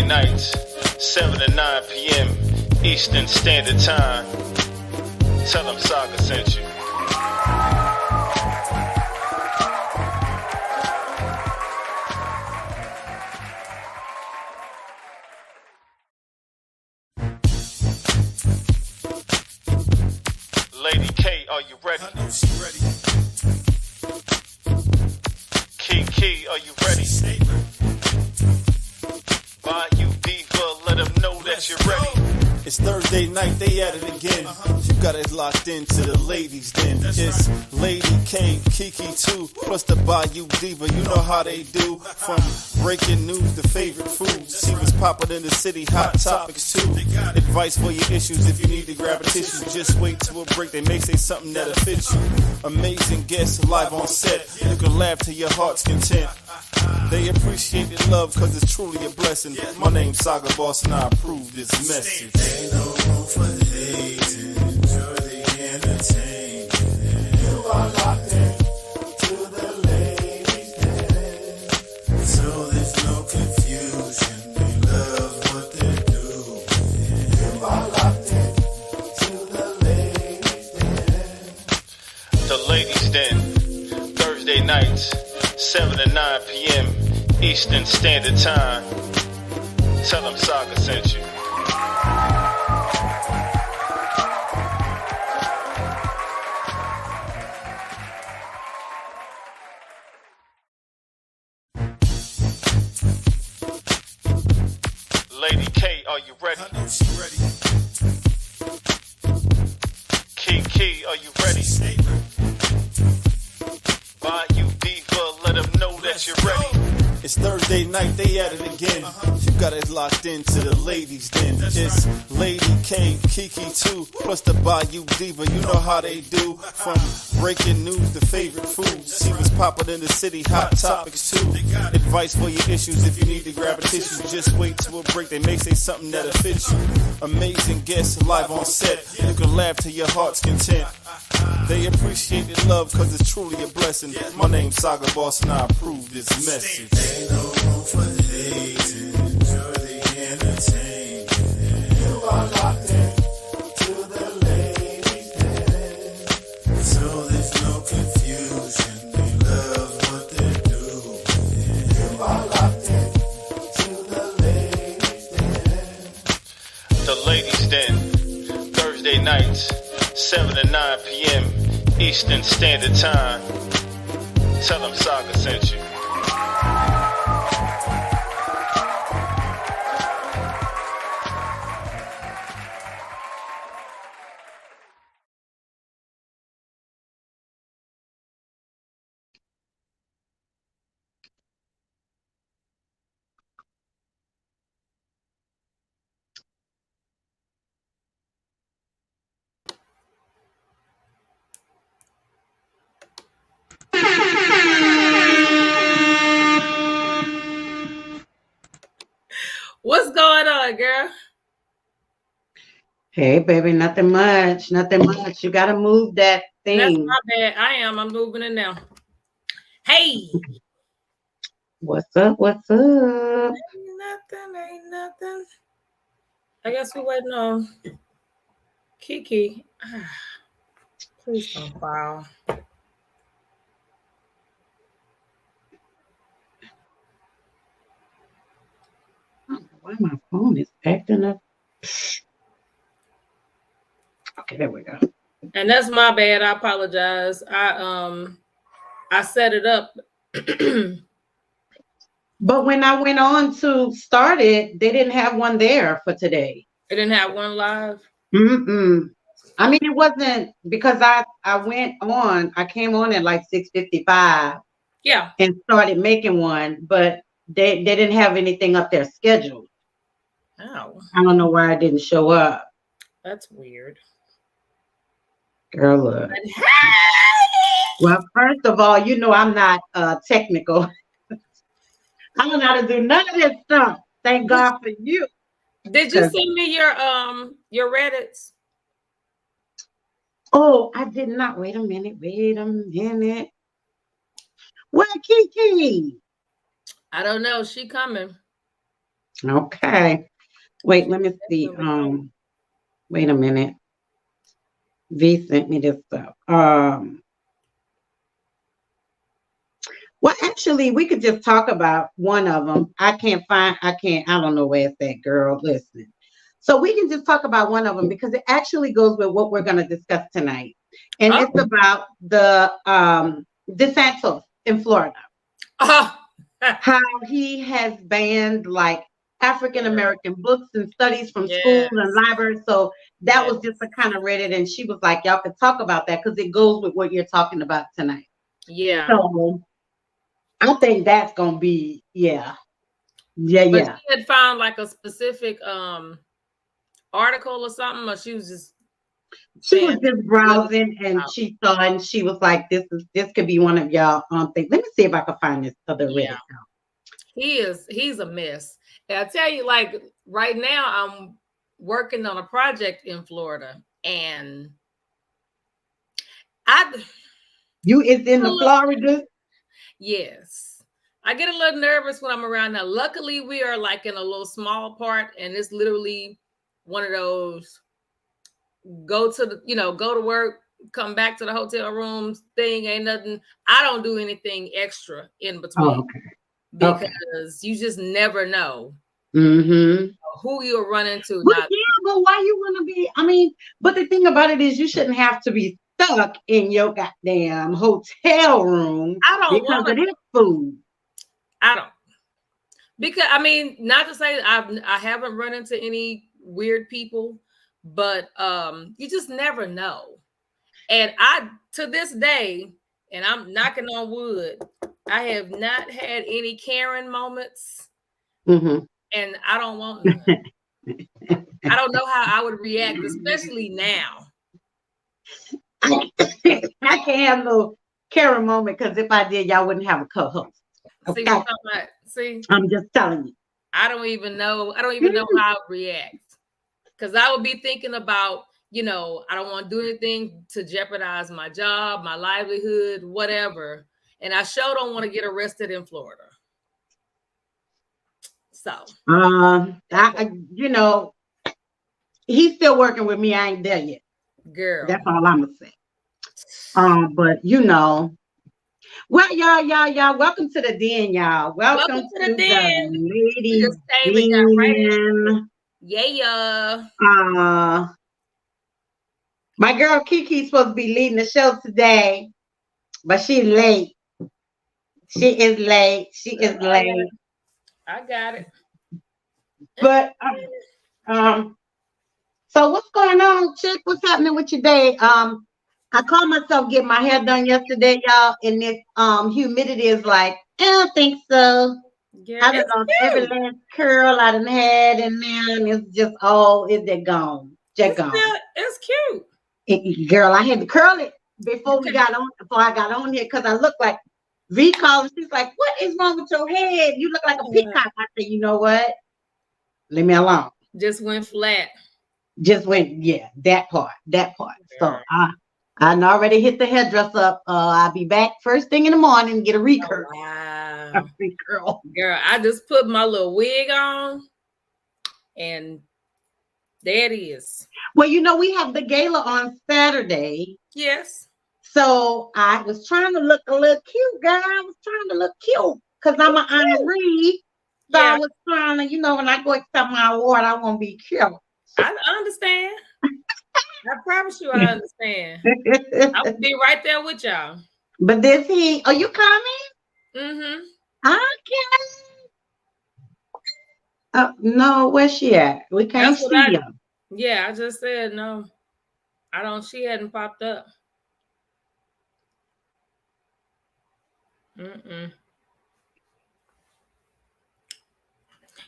nights, 7 to 9 p.m. Eastern Standard Time. Tell them Saga sent you. Lady K, are you ready? I know she ready. Kiki, are you ready? Stay ready. Bayou Diva, let them know that you're ready. It's Thursday night, they at it again. You got it locked into the ladies then. It's Lady K, Kiki too, plus the Bayou Diva. You know how they do. From breaking news to favorite foods. She was popping in the city, hot topics too. Advice for your issues if you need to grab a tissue. Just wait till a break, they may say something that'll fit you. Amazing guests live on set. You can laugh to your heart's content. They appreciate the love cause it's truly a blessing. My name's Saga Boss and I approve this message. Ain't no room for hating, enjoy the entertainment. You are locked in to the ladies' den. So there's no confusion, they love what they're doing. You are locked in to the ladies' den. The Ladies Den, Thursday nights, 7 to 9 p.m. Eastern Standard Time. Tell them Saga sent you. Lady K, are you ready? I know she ready. Kiki, are you ready? Stay ready. Bayou Diva, let them know that you're ready. It's Thursday night, they at it again. You got it locked into the ladies then. It's Lady K, Kiki too, plus the Bayou Diva. You know how they do. From breaking news to favorite foods. She was popping in the city, hot topics too. Advice for your issues if you need to grab a tissue. Just wait till a break, they may say something that'll fit you. Amazing guests live on set. You can laugh to your heart's content. They appreciate the love cause it's truly a blessing. My name's Saga Boss and I approve this message. Ain't no room for hating, enjoy the entertainment. You are locked in to the ladies' den. So there's no confusion, they love what they're doing. You are locked in to the ladies' den. The Ladies Den, Thursday nights, 7 to 9 p.m. Eastern Standard Time. Tell them Saga sent you. What's going on, girl? Hey, baby, nothing much. Nothing much. You got to move that That's thing. my bad. I'm moving it now. Hey. What's up? What's up? Ain't nothing. I guess we're waiting on Kiki. Please don't file. I don't know why my phone is acting up. Okay, there we go. And that's my bad. I apologize. I set it up. But when I went on to start it, they didn't have one there for today. It didn't have one live. Mm-mm. I mean, it wasn't because I came on at like 6:55 Yeah. and started making one, but they didn't have anything up there scheduled. Oh, I don't know why I didn't show up. that's weird. Girl, look. But hey! Well, first of all, you know I'm not technical. I don't know how to do none of this stuff. Thank God for you. Did you send me your Reddits? Oh, I did not. Wait a minute. Where Kiki? I don't know. She coming. Okay. Wait, let me see. Wait a minute. V sent me this stuff. Well, actually, we could just talk about one of them. I don't know where it's at, girl. Listen. So we can just talk about one of them because it actually goes with what we're going to discuss tonight. And Oh. it's about the DeSantis in Florida. Oh. How he has banned like African American books and studies from schools Yes. and libraries. So that Yes. was just I kind of read it, and she was like, "Y'all could talk about that because it goes with what you're talking about tonight." Yeah. So I think that's gonna be But yeah. she had found like a specific article or something, or she was just She was saying just browsing and she saw and she was like, "This could be one of y'all things." Let me see if I can find this other Reddit. He's a mess. And I tell you, like right now, I'm working on a project in Florida, and It's in the Florida. Yes. I get a little nervous when I'm around now. Luckily, we are like in a little small part, and it's literally one of those go to work, come back to the hotel rooms thing. Ain't nothing. I don't do anything extra in between because you just never know who you'll run into. But why you want to be? I mean, but the thing about it is, you shouldn't have to be stuck in your goddamn hotel room because of this food. I don't. Because I mean, not to say I haven't run into any weird people, but you just never know. And to this day, and I'm knocking on wood, I have not had any Karen moments, and I don't want none. I don't know how I would react, especially now. I can't have no Karen moment because if I did, y'all wouldn't have a co-host. Okay? See what I'm talking about? See, I'm just telling you. I don't even know how I would react because I would be thinking about, I don't want to do anything to jeopardize my job, my livelihood, whatever. And I sure don't want to get arrested in Florida. So, he's still working with me. I ain't there yet. Girl. That's all I'm gonna say. But well, y'all, welcome to the den, y'all. Welcome to the den. Ladies Den. Yeah. My girl Kiki's supposed to be leading the show today, but she's late. She is late. I got it. But so what's going on, chick? What's happening with your day? I called myself getting my hair done yesterday, y'all, and this humidity is like, I don't think so. Yeah, I don't know every last curl I done had, and now it's just they're gone. It's cute. Girl, I had to curl it before I got on here because I look like V called. She's like, "What is wrong with your head? You look like a peacock." I said, "You know what? Leave me alone." Just went flat. That part. So I already hit the hairdresser up. I'll be back first thing in the morning, get a recurl. Oh, wow. A recurl. Girl, I just put my little wig on and there it is. Well, we have the gala on Saturday. Yes. So I was trying to look a little cute, girl. I was trying to look cute because I'm an honoree. So I was trying to, when I go accept my award, I want to be cute. I understand. I promise you I understand. I'll be right there with y'all. But are you coming? Mm-hmm. Okay. No, where's she at? We can't see her. Yeah, I just said no. She hadn't popped up.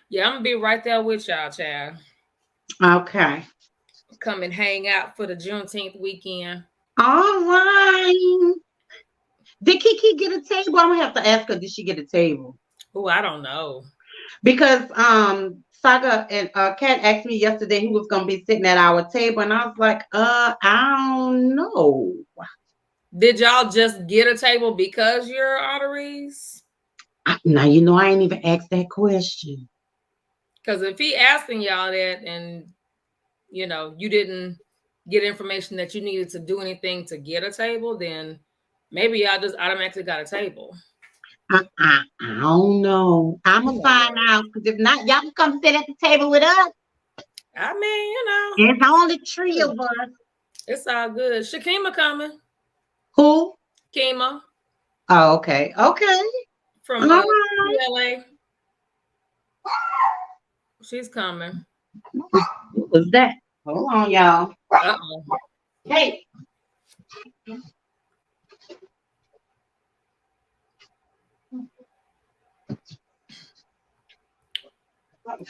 Yeah, I'm gonna be right there with y'all, child. Okay. Come and hang out for the Juneteenth weekend. All right. Did Kiki get a table? I'm gonna have to ask her, did she get a table? Oh, I don't know. Because Saga and Kat asked me yesterday who was gonna be sitting at our table, and I was like, I don't know. Did y'all just get a table because you're honorees? Now I ain't even asked that question. Because if he asking y'all that and you know you didn't get information that you needed to do anything to get a table, then maybe y'all just automatically got a table. I don't know. I'm gonna find out because if not, y'all can come sit at the table with us. I mean, you know, There's only 3 of us. it's all good. Shakima coming. Who? Kima Oh, okay. Okay. from All right. LA. She's coming. What was that? Hold on, y'all. Uh-oh. Hey.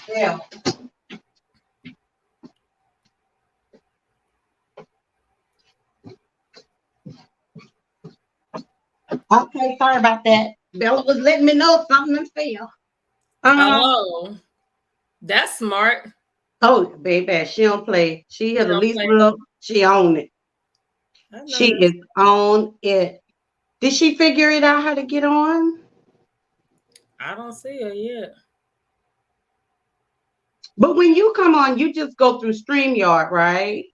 Yeah. Okay, sorry about that. Bella was letting me know something fell. Oh, that's smart. Oh, baby, she don't play. She has the don't least play. look. She own it. I know She that. is on it. Did she figure it out how to get on? I don't see her yet. But when you come on, you just go through StreamYard, right?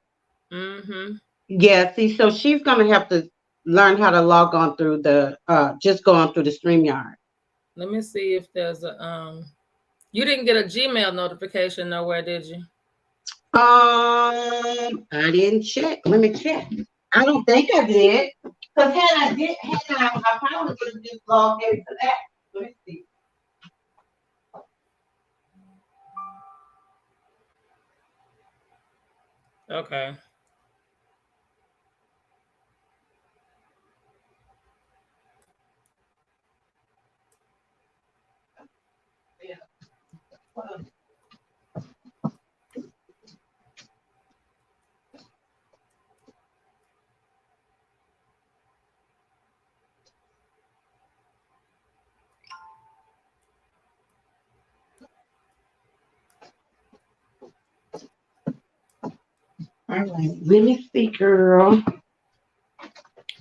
Mm-hmm. Yeah, see, so she's gonna have to learn how to log on through the just go on through the StreamYard. Let me see if there's a you didn't get a Gmail notification nowhere, did you? I didn't check. Let me check. I don't think I did. Because I probably would have just logged into that. Let me see. Okay. All right, let me see, girl.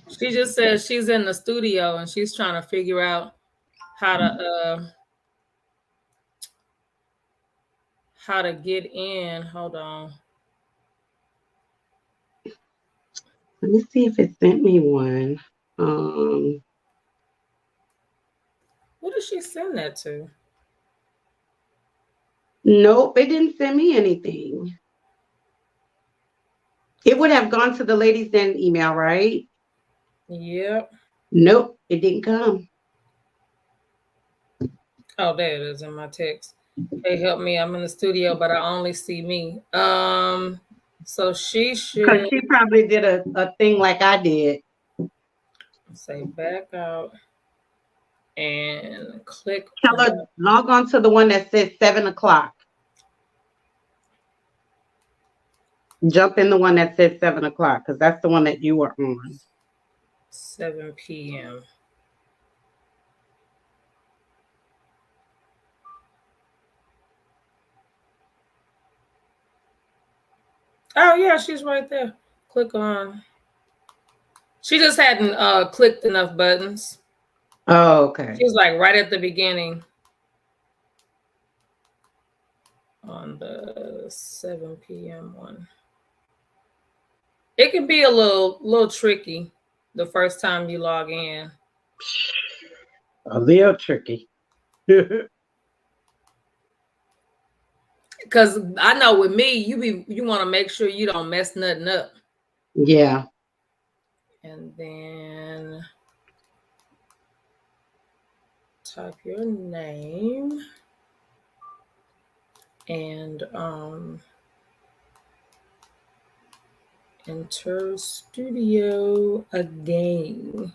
She just says she's in the studio and she's trying to figure out how to get in. Hold on. Let me see if it sent me one. Who did she send that to? Nope, it didn't send me anything. It would have gone to the Ladies Den email, right? Yep. Nope, it didn't come. Oh, there it is in my text. Hey, help me. I'm in the studio, but I only see me. So she should Because she probably did a thing like I did. say back out and click. Tell her log on to the one that says 7 o'clock. Jump in the one that says 7 o'clock because that's the one that you were on. 7 p.m. Oh yeah, she's right there. Click on. She just hadn't clicked enough buttons. Oh, okay. She was like right at the beginning on the 7 p.m. one. It can be a little tricky the first time you log in. A little tricky. Because I know with me, you want to make sure you don't mess nothing up. Yeah. And then type your name and enter studio again.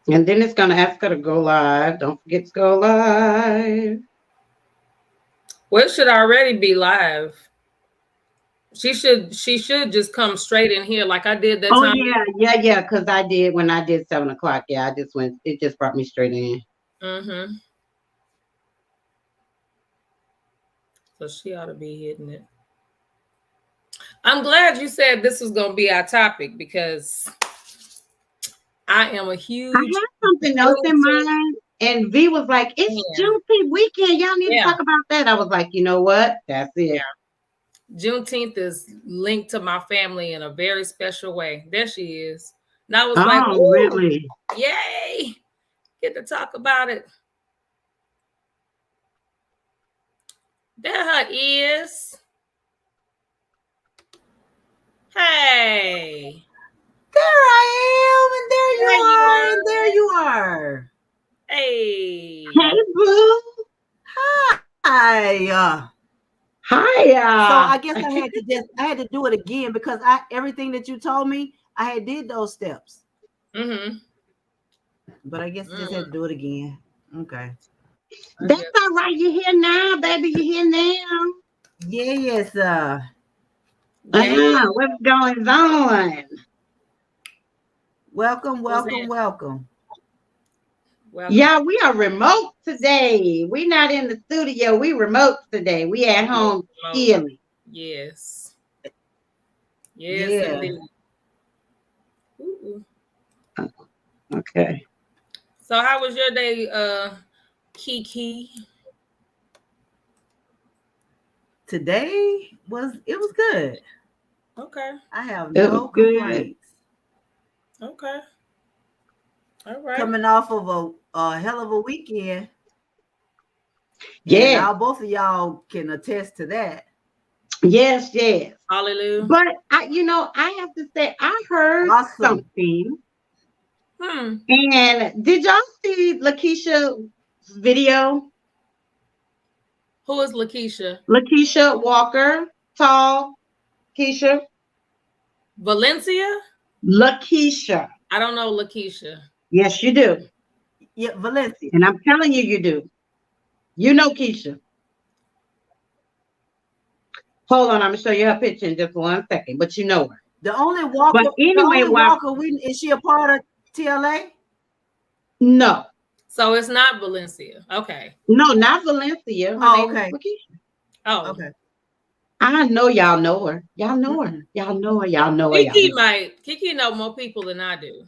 And then it's going to ask her to go live. Don't forget to go live. Well, it should already be live. She should just come straight in here like I did that time. Yeah. Because I did when I did 7 o'clock. Yeah, I just went. It just brought me straight in. Mm-hmm. So she ought to be hitting it. I'm glad you said this was going to be our topic because I am a huge. I have something else in mind. And V was like, it's Yeah. Juneteenth weekend. Y'all need Yeah. to talk about that. I was like, you know what? That's it. Yeah. Juneteenth is linked to my family in a very special way. There she is. And I was like, Oh, ooh, really? yay. Get to talk about it. There her is. Hey. There I am, and there you There you are, are. and there you are. Hey. Hey, boo. Hi. Hi. So I guess I had to do it again because everything that you told me, I had did those steps. Mm-hmm. But I guess I just had to do it again. Okay. That's all right. You're here now, baby. You're here now. Yes. What's going on? Welcome. Well, Yeah, we are remote today. We're not in the studio. We remote today. We at home healing. Yes. Yeah. Yes, indeed. Ooh. Okay. So how was your day, Kiki? Today was good. Okay. I have It no was good. complaints. Okay. All right. Coming off of a hell of a weekend. Yeah. And both of y'all can attest to that. Yes, yes. Hallelujah. But I have to say, I heard something. And did y'all see Lakeisha's video? Who is Lakeisha? Lakeisha Walker, tall Keisha. Valencia? Lakeisha. I don't know Lakeisha. Yes, you do. Yeah, Valencia. And I'm telling you, you do. You know Keisha. Hold on, I'm gonna show you her picture in just 1 second, but you know her. The only Walker. But anyway, is she a part of TLA? No. So it's not Valencia. Okay. No, not Valencia. Her name is Lakeisha. Oh, okay. I know y'all know her. Y'all know her. Y'all know her. Y'all know her. Kiki know more people than I do.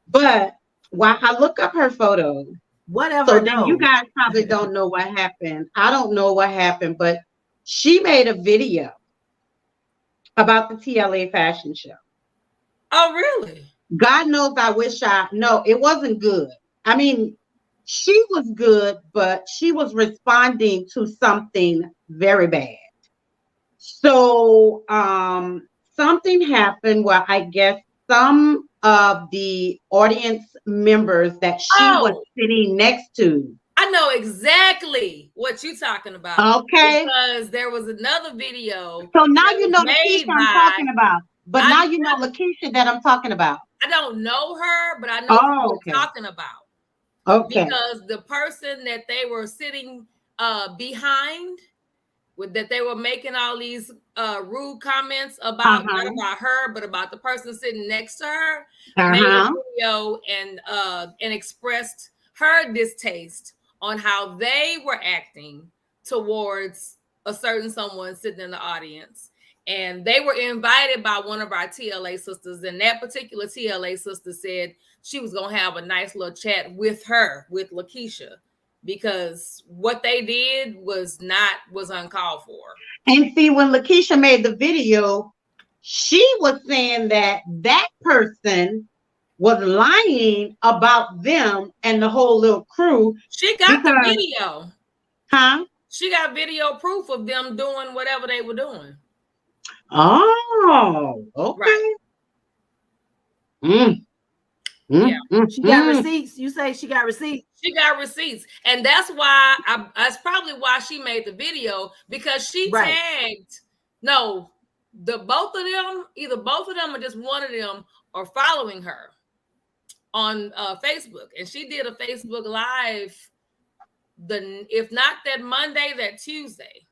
But while I look up her photo, whatever. So then you guys probably don't know what happened. I don't know what happened, but she made a video about the TLA fashion show. Oh, really? God knows no, it wasn't good. I mean, she was good, but she was responding to something very bad. So something happened where I guess some of the audience members that she was sitting next to. I know exactly what you're talking about. Okay. Because there was another video. So now you know Lakeisha I'm talking about. But now you know Lakeisha that I'm talking about. I don't know her, but I know what you're talking about. Okay. Because the person that they were sitting behind, that they were making all these rude comments about, not about her, but about the person sitting next to her, made a video and expressed her distaste on how they were acting towards a certain someone sitting in the audience. And they were invited by one of our TLA sisters, and that particular TLA sister said she was going to have a nice little chat with her, with Lakeisha, because what they did was uncalled for. And see, when Lakeisha made the video, she was saying that person was lying about them and the whole little crew. She got the video. Huh? She got video proof of them doing whatever they were doing. Oh, okay. Right. She got receipts. You say she got receipts? She got receipts. And that's why that's probably why she made the video, because she tagged both of them, either both of them or just one of them are following her on Facebook. And she did a Facebook Live if not that Monday, that Tuesday.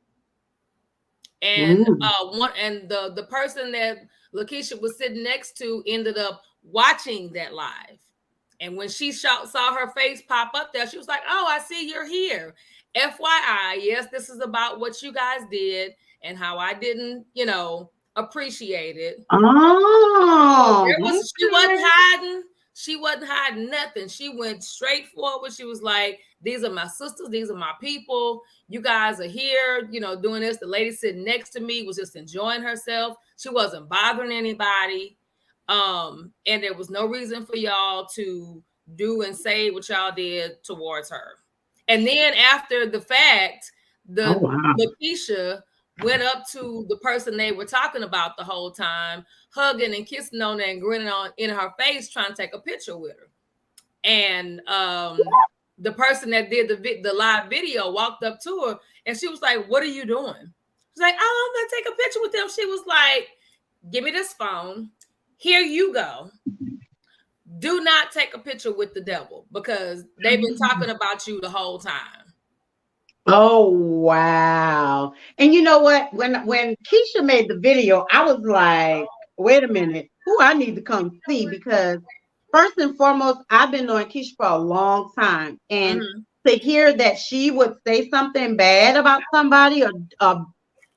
And the person that Lakeisha was sitting next to ended up watching that live. And when she saw her face pop up there, she was like, "Oh, I see you're here. FYI, yes, this is about what you guys did and how I didn't, appreciate it." Oh, she wasn't hiding. She wasn't hiding nothing. She went straight forward. She was like, these are my sisters. These are my people. You guys are here, you know, doing this. The lady sitting next to me was just enjoying herself. She wasn't bothering anybody. And there was no reason for y'all to do and say what y'all did towards her. And then after the fact, Lakeisha went up to the person they were talking about the whole time, hugging and kissing on her and grinning on in her face, trying to take a picture with her. And the person that did the live video walked up to her and she was like, "What are you doing?" She's like, "Oh, I'm gonna take a picture with them." She was like, "Give me this phone. Here you go. Do not take a picture with the devil because they've been talking about you the whole time." Oh wow. And you know what? When Keisha made the video, I was like, wait a minute, who I need to come see, because first and foremost, I've been knowing Keisha for a long time. And to hear that she would say something bad about somebody, or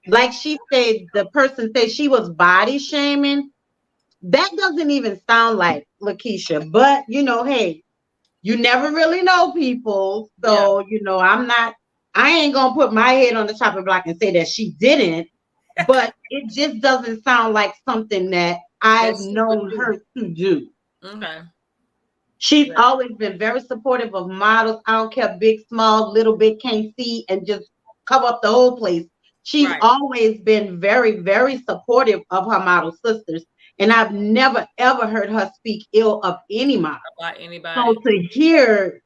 like she said, the person said she was body shaming, that doesn't even sound like Lakeisha. But you know, hey, you never really know people. So you know, I ain't gonna put my head on the chopping block and say that she didn't, but it just doesn't sound like something that I've known her to do. Okay. She's always been very supportive of models. I don't care, big, small, little, big, can't see, and just cover up the whole place. She's always been very, very supportive of her model sisters. And I've never, ever heard her speak ill of any model. About anybody. So to hear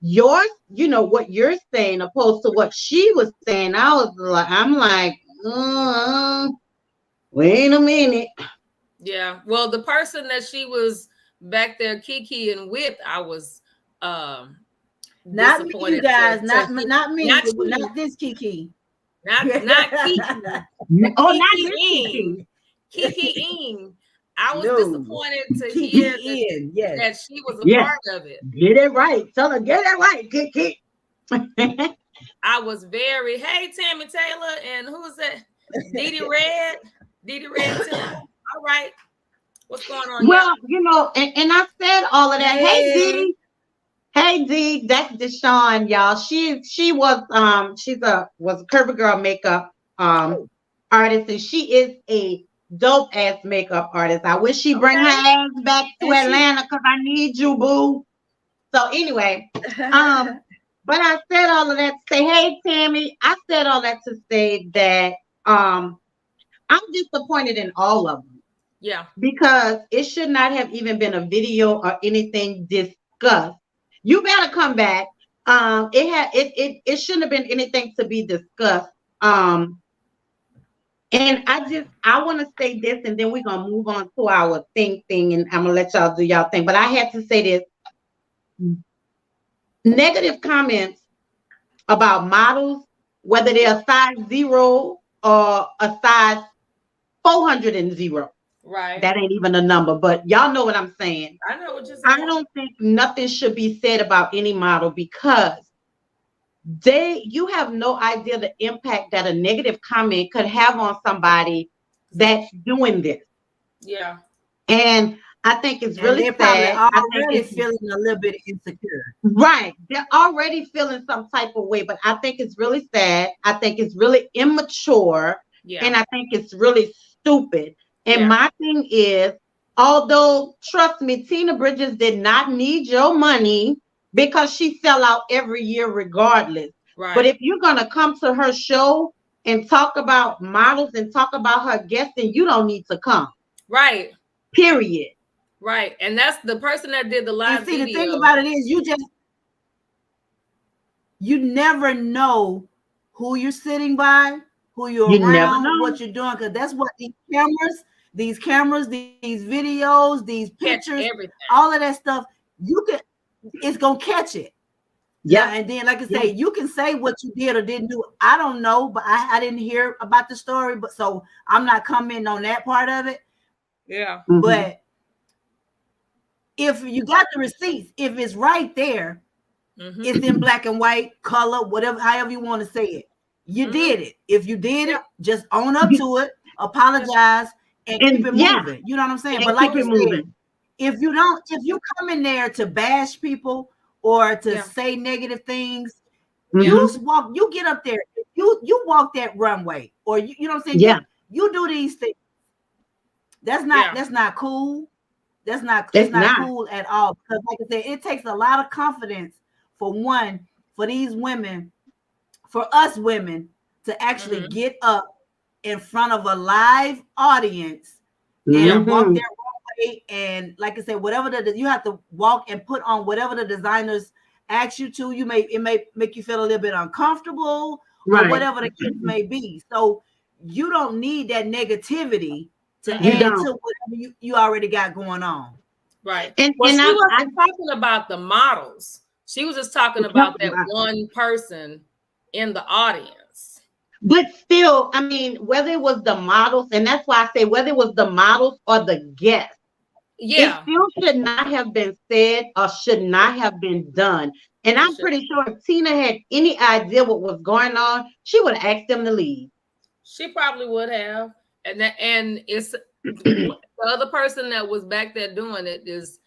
yours, you know, what you're saying opposed to what she was saying, I'm like, wait a minute. Yeah. Well, the person that she was back there kikiing with, I was not me, you guys, not me, not this Kiki. Not Kiki. Oh, not this Kiki. Kiki. I was disappointed to hear that she was a part of it. Get it right. Tell her, get it right, Kiki. I was very, hey, Tammy Taylor, and who is that? Didi Red. Didi Red too. All right. What's going on? Well, you know, and I said all of that. Hey, Didi. Hey, Dee, that's Deshawn, y'all. She was a Curvy Girl makeup artist, and she is a dope ass makeup artist. I wish she bring her ass back to Atlanta because I need you, boo. So anyway, but I said all of that to say, hey, Tammy. I said all that to say that I'm disappointed in all of them. Yeah, because it should not have even been a video or anything discussed. You better come back. It shouldn't have been anything to be discussed. And I want to say this, and then we're gonna move on to our thing, and I'm gonna let y'all do y'all thing. But I had to say this: negative comments about models, whether they're a size 0 or a size 400. Right. That ain't even a number, but y'all know what I'm saying. I know what you're saying. I don't think nothing should be said about any model because you have no idea the impact that a negative comment could have on somebody that's doing this. Yeah. And I think it's really they're sad. Probably already feeling a little bit insecure. Right. They're already feeling some type of way, but I think it's really sad. I think it's really immature. Yeah. And I think it's really stupid. And my thing is, although, trust me, Tina Bridges did not need your money because she sell out every year regardless. Right. But if you're going to come to her show and talk about models and talk about her guests, then you don't need to come. Right. Period. Right. And that's the person that did the live video. The thing about it is you never know who you're sitting by, who you're around, what you're doing, because that's what these cameras, these videos, these pictures, all of that stuff, it's gonna catch it. Yeah. And then, like I say, you can say what you did or didn't do. I don't know, but I didn't hear about the story, but so I'm not commenting on that part of it. Yeah. Mm-hmm. But if you got the receipts, if it's right there, it's in black and white, color, whatever, however you want to say it. You did it. If you did it, just own up to it, apologize, and keep it moving. You know what I'm saying? And but like you're moving. if you come in there to bash people or to say negative things, you get up there, you walk that runway, or you know what I'm saying? Yeah. You do these things. That's not cool. That's not cool at all. Because like I said, it takes a lot of confidence for these women, for us women, to actually get up in front of a live audience and walk their runway. And like I said, whatever you have to walk and put on whatever the designers ask you to. It may make you feel a little bit uncomfortable, or whatever the case may be. So you don't need that negativity to add to whatever you already got going on. Right. She wasn't talking about the models. She was just talking about that one person in the audience. But still, I mean, whether it was the models, and that's why I say whether it was the models or the guests, it still should not have been said or should not have been done. And I'm pretty sure if Tina had any idea what was going on, she would have asked them to leave. She probably would have. And it's the other person that was back there doing it is,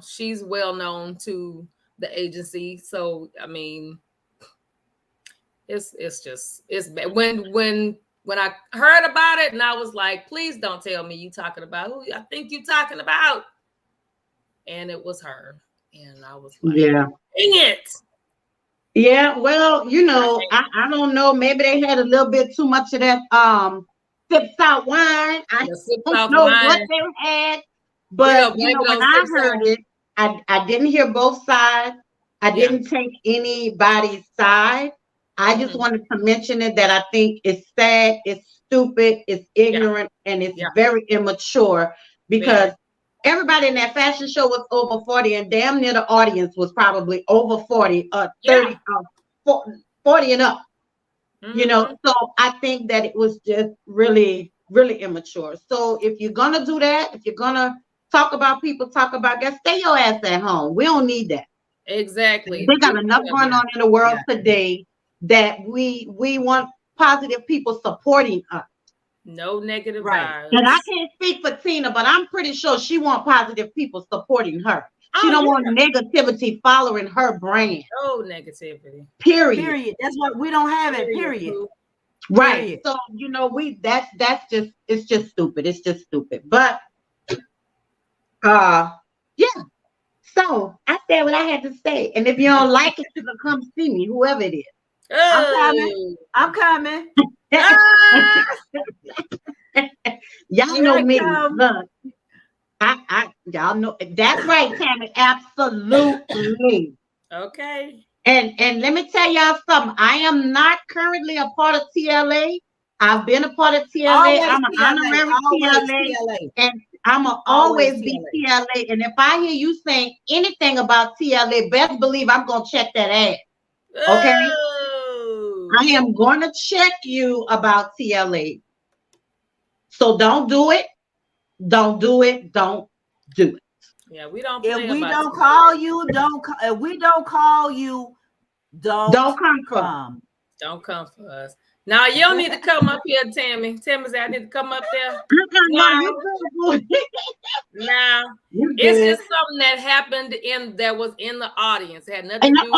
she's well known to the agency. So I mean, it's bad. When I heard about it, and I was like, please don't tell me you talking about who I think you talking about. And it was her. And I was like, dang it. Yeah, well, I don't know. Maybe they had a little bit too much of that sips out wine. I don't know what they had. But when I heard it, I didn't hear both sides. I didn't take anybody's side. I just wanted to mention it, that I think it's sad, it's stupid, it's ignorant, and it's very immature, because everybody in that fashion show was over 40, and damn near the audience was probably over 40, 30, 40 and up. So I think that it was just really, really immature. So if you're gonna do that, if you're gonna talk about people, talk about guys, stay your ass at home. We don't need that. Exactly. They got enough going on in the world today that we want positive people supporting us. No negative vibes. And I can't speak for Tina, but I'm pretty sure she wants positive people supporting her. She don't want negativity following her brand. No negativity. Period. That's what we don't have it. Period. Right. So that's just stupid. It's just stupid. But So I said what I had to say. And if you don't like it, you can come see me, whoever it is. I'm coming. Y'all know me. Look, y'all know that's right, Tammy. Absolutely. Okay. And let me tell y'all something. I am not currently a part of TLA. I've been a part of TLA. I'm an honorary TLA. And I'm going to always be TLA. And if I hear you saying anything about TLA, best believe I'm going to check that ass. Okay? I am going to check you about TLA. So don't do it. Don't do it. Don't do it. Yeah, we don't. If we don't call you, if we don't call you, don't come. Don't come for us. Now you don't need to come up here, Tammy. Tammy said I need to come up there. Now it's just something that happened that was in the audience. It had nothing to do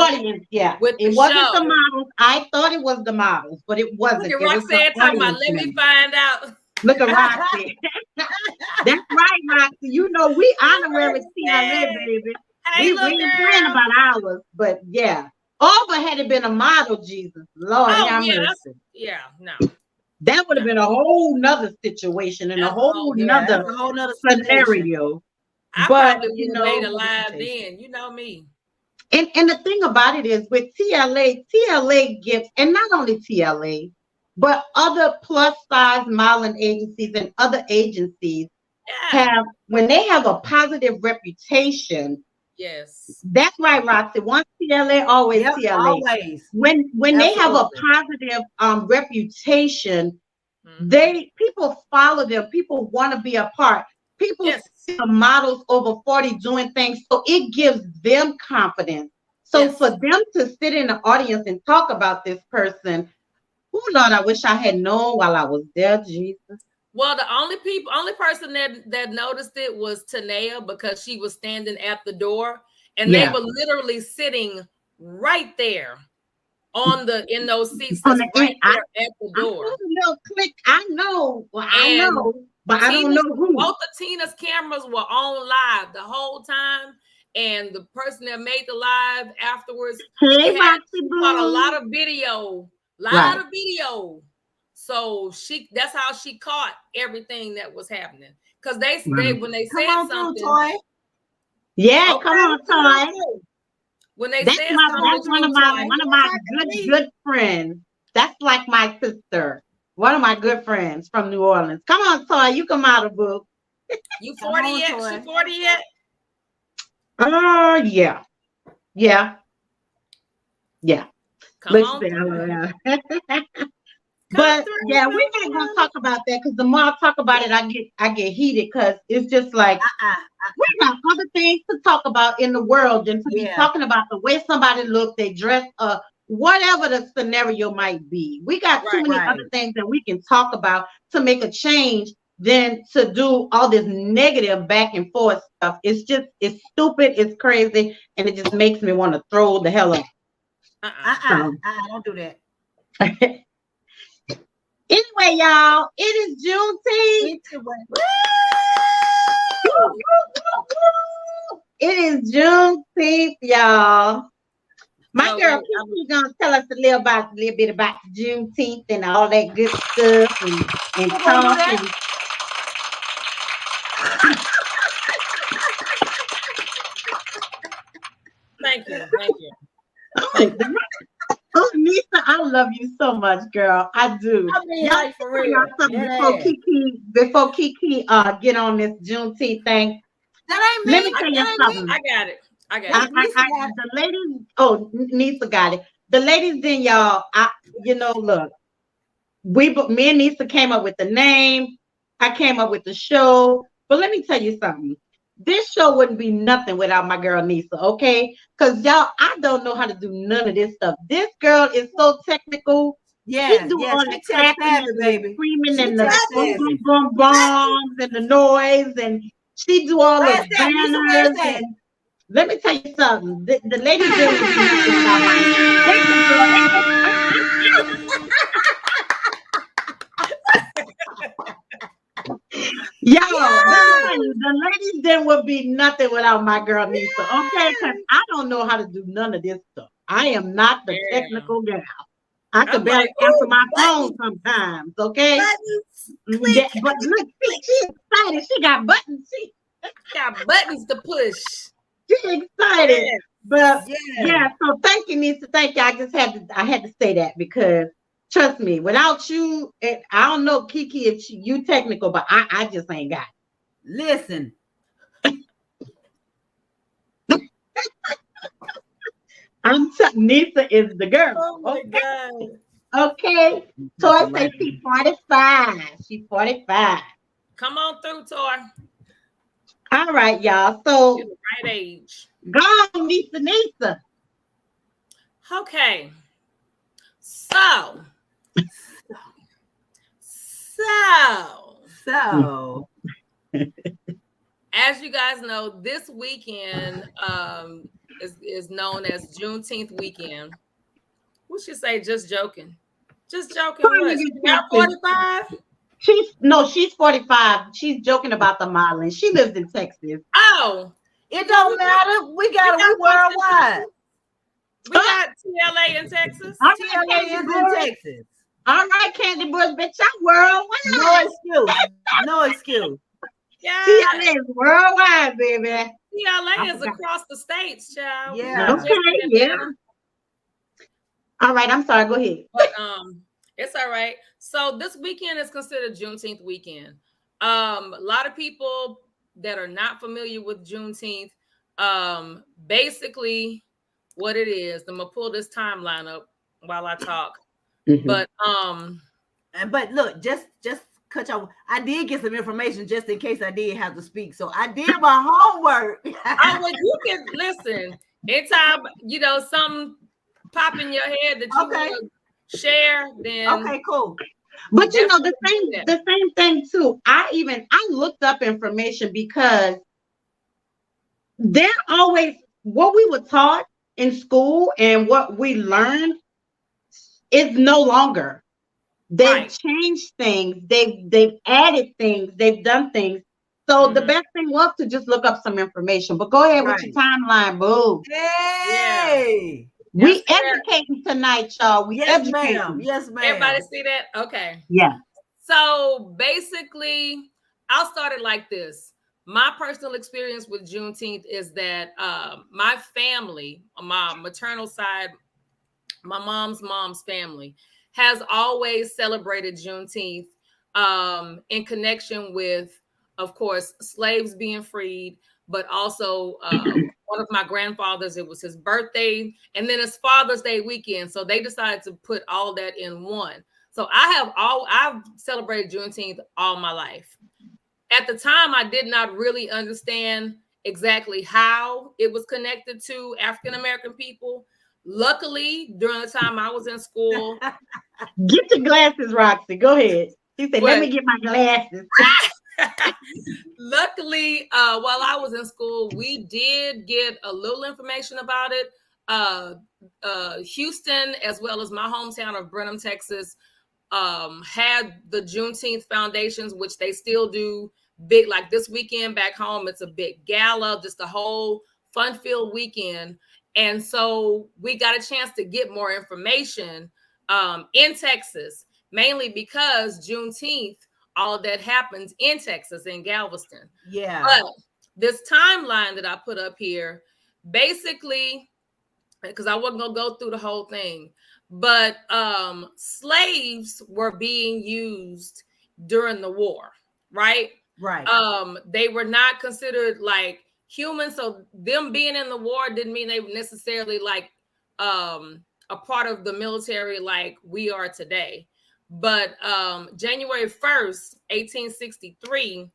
with it wasn't the models. I thought it was the models, but it wasn't. Look at Roxanne talking about, let me find out. Look at Roxy. That's right, Roxy. You know we honorary TLA, baby. Hey, we ain't playing about ours, but yeah. Over had it been a model, Jesus, Lord, no. That would have been a whole nother situation and a whole nother scenario. But made a live then, you know me. And the thing about it is with TLA gives, and not only TLA, but other plus size modeling agencies and other agencies have, when they have a positive reputation. Yes, that's right, Roxy. Once TLA, always TLA. Always. When they have a positive reputation, people follow them. People want to be a part. People see the models over 40 doing things, so it gives them confidence. So for them to sit in the audience and talk about this person, oh Lord, I wish I had known while I was there, Jesus. Well, the only person that noticed it was Tanea because she was standing at the door, and they were literally sitting right there in those seats that's right there at the door. Little click. I know. Well, I know, but I don't know who. Both of Tina's cameras were on live the whole time, and the person that made the live afterwards caught a lot of video. So that's how she caught everything that was happening. Because when they said something, Toy. Yeah, come on, Toy. When they that's said one of my good friends. That's like my sister. One of my good friends from New Orleans. Come on, Toy. You come out of book. You 40 yet? She 40 yet? Yeah. Come on. But yeah, we're not gonna talk about that because the more I talk about it, I get heated because it's just like we got other things to talk about in the world than to be talking about the way somebody looks, they dress, whatever the scenario might be. We got too many other things that we can talk about to make a change than to do all this negative back and forth stuff. It's stupid, it's crazy, and it just makes me want to throw the hell up. Don't do that. Anyway, y'all, it is Juneteenth. It is Juneteenth, y'all. My girl Kiki gonna tell us a little bit about Juneteenth and all that good stuff and talk. Thank you. Oh, Nisa, I love you so much, girl. I do. I mean, like, for real. Before Kiki get on this Juneteenth thing. That ain't me. Let me tell you something. I got it. The ladies, Nisa got it. The ladies then, y'all, look, me and Nisa came up with the name. I came up with the show. But let me tell you something. This show wouldn't be nothing without my girl Nisa, okay? Because y'all, I don't know how to do none of this stuff. This girl is so technical. Yeah, she do all the clapping and the screaming and the boom bombs and the noise, and she do all the banners. And let me tell you something. The ladies the ladies then would be nothing without my girl Nisa, okay? Because I don't know how to do none of this stuff. I am not the technical gal. I can barely answer my phone sometimes, okay? Yeah, but look, she's excited. She got buttons. She got buttons to push. She's excited. Yeah. But so thank you, Nisa. Thank you. I had to say that because trust me, without you, I don't know, Kiki, if you technical, but I just ain't got it. Listen. Nisa is the girl. Oh my God. Okay. Toy say she's 45. She's 45. Come on through, Toy. All right, y'all. So you're the right age. Go on, Nisa. Okay. So as you guys know, this weekend is known as Juneteenth weekend. We should say just joking. Just joking. What? She's 45? She's 45. She's joking about the modeling. She lives in Texas. Oh, it don't matter. We worldwide. We got TLA in Texas. TLA is in Texas. All right, Candy Bush, bitch, I'm worldwide. No excuse. Yeah. TLA is worldwide, baby. TLA is across the states, child. Yeah. Okay, yeah. All right, I'm sorry. Go ahead. But it's all right. So this weekend is considered Juneteenth weekend. A lot of people that are not familiar with Juneteenth, basically what it is. I'm gonna pull this timeline up while I talk. Mm-hmm. But look, just cut y'all. I did get some information just in case I did have to speak. So I did my homework. Well, you can listen. Anytime something pop in your head that you want to share, then okay, cool. But you know, the same thing too. I looked up information because they're always what we were taught in school and what we learned is no longer. They've changed things, they've added things, they've done things. So the best thing was to just look up some information. But go ahead with your timeline, boo. Hey. We educating tonight, y'all. We educating. Ma'am. Yes, ma'am. Everybody see that? Okay. Yeah. So basically, I'll start it like this. My personal experience with Juneteenth is that my family, my maternal side, my mom's family, has always celebrated Juneteenth in connection with, of course, slaves being freed, but also one of my grandfathers, it was his birthday, and then it's Father's Day weekend. So they decided to put all that in one. So I've celebrated Juneteenth all my life. At the time, I did not really understand exactly how it was connected to African-American people. Luckily, during the time I was in school. Get your glasses, Roxy. Go ahead. She said, let me get my glasses. Luckily, while I was in school, we did get a little information about it. Houston, as well as my hometown of Brenham, Texas, had the Juneteenth foundations, which they still do. Big, like this weekend back home, it's a big gala, just a whole fun-filled weekend. And so we got a chance to get more information in Texas, mainly because Juneteenth, all of that happens in Texas, in Galveston. Yeah. But this timeline that I put up here, basically, because I wasn't going to go through the whole thing, but slaves were being used during the war, right? Right. They were not considered like humans. So them being in the war didn't mean they were necessarily like a part of the military like we are today. But January 1st, 1863,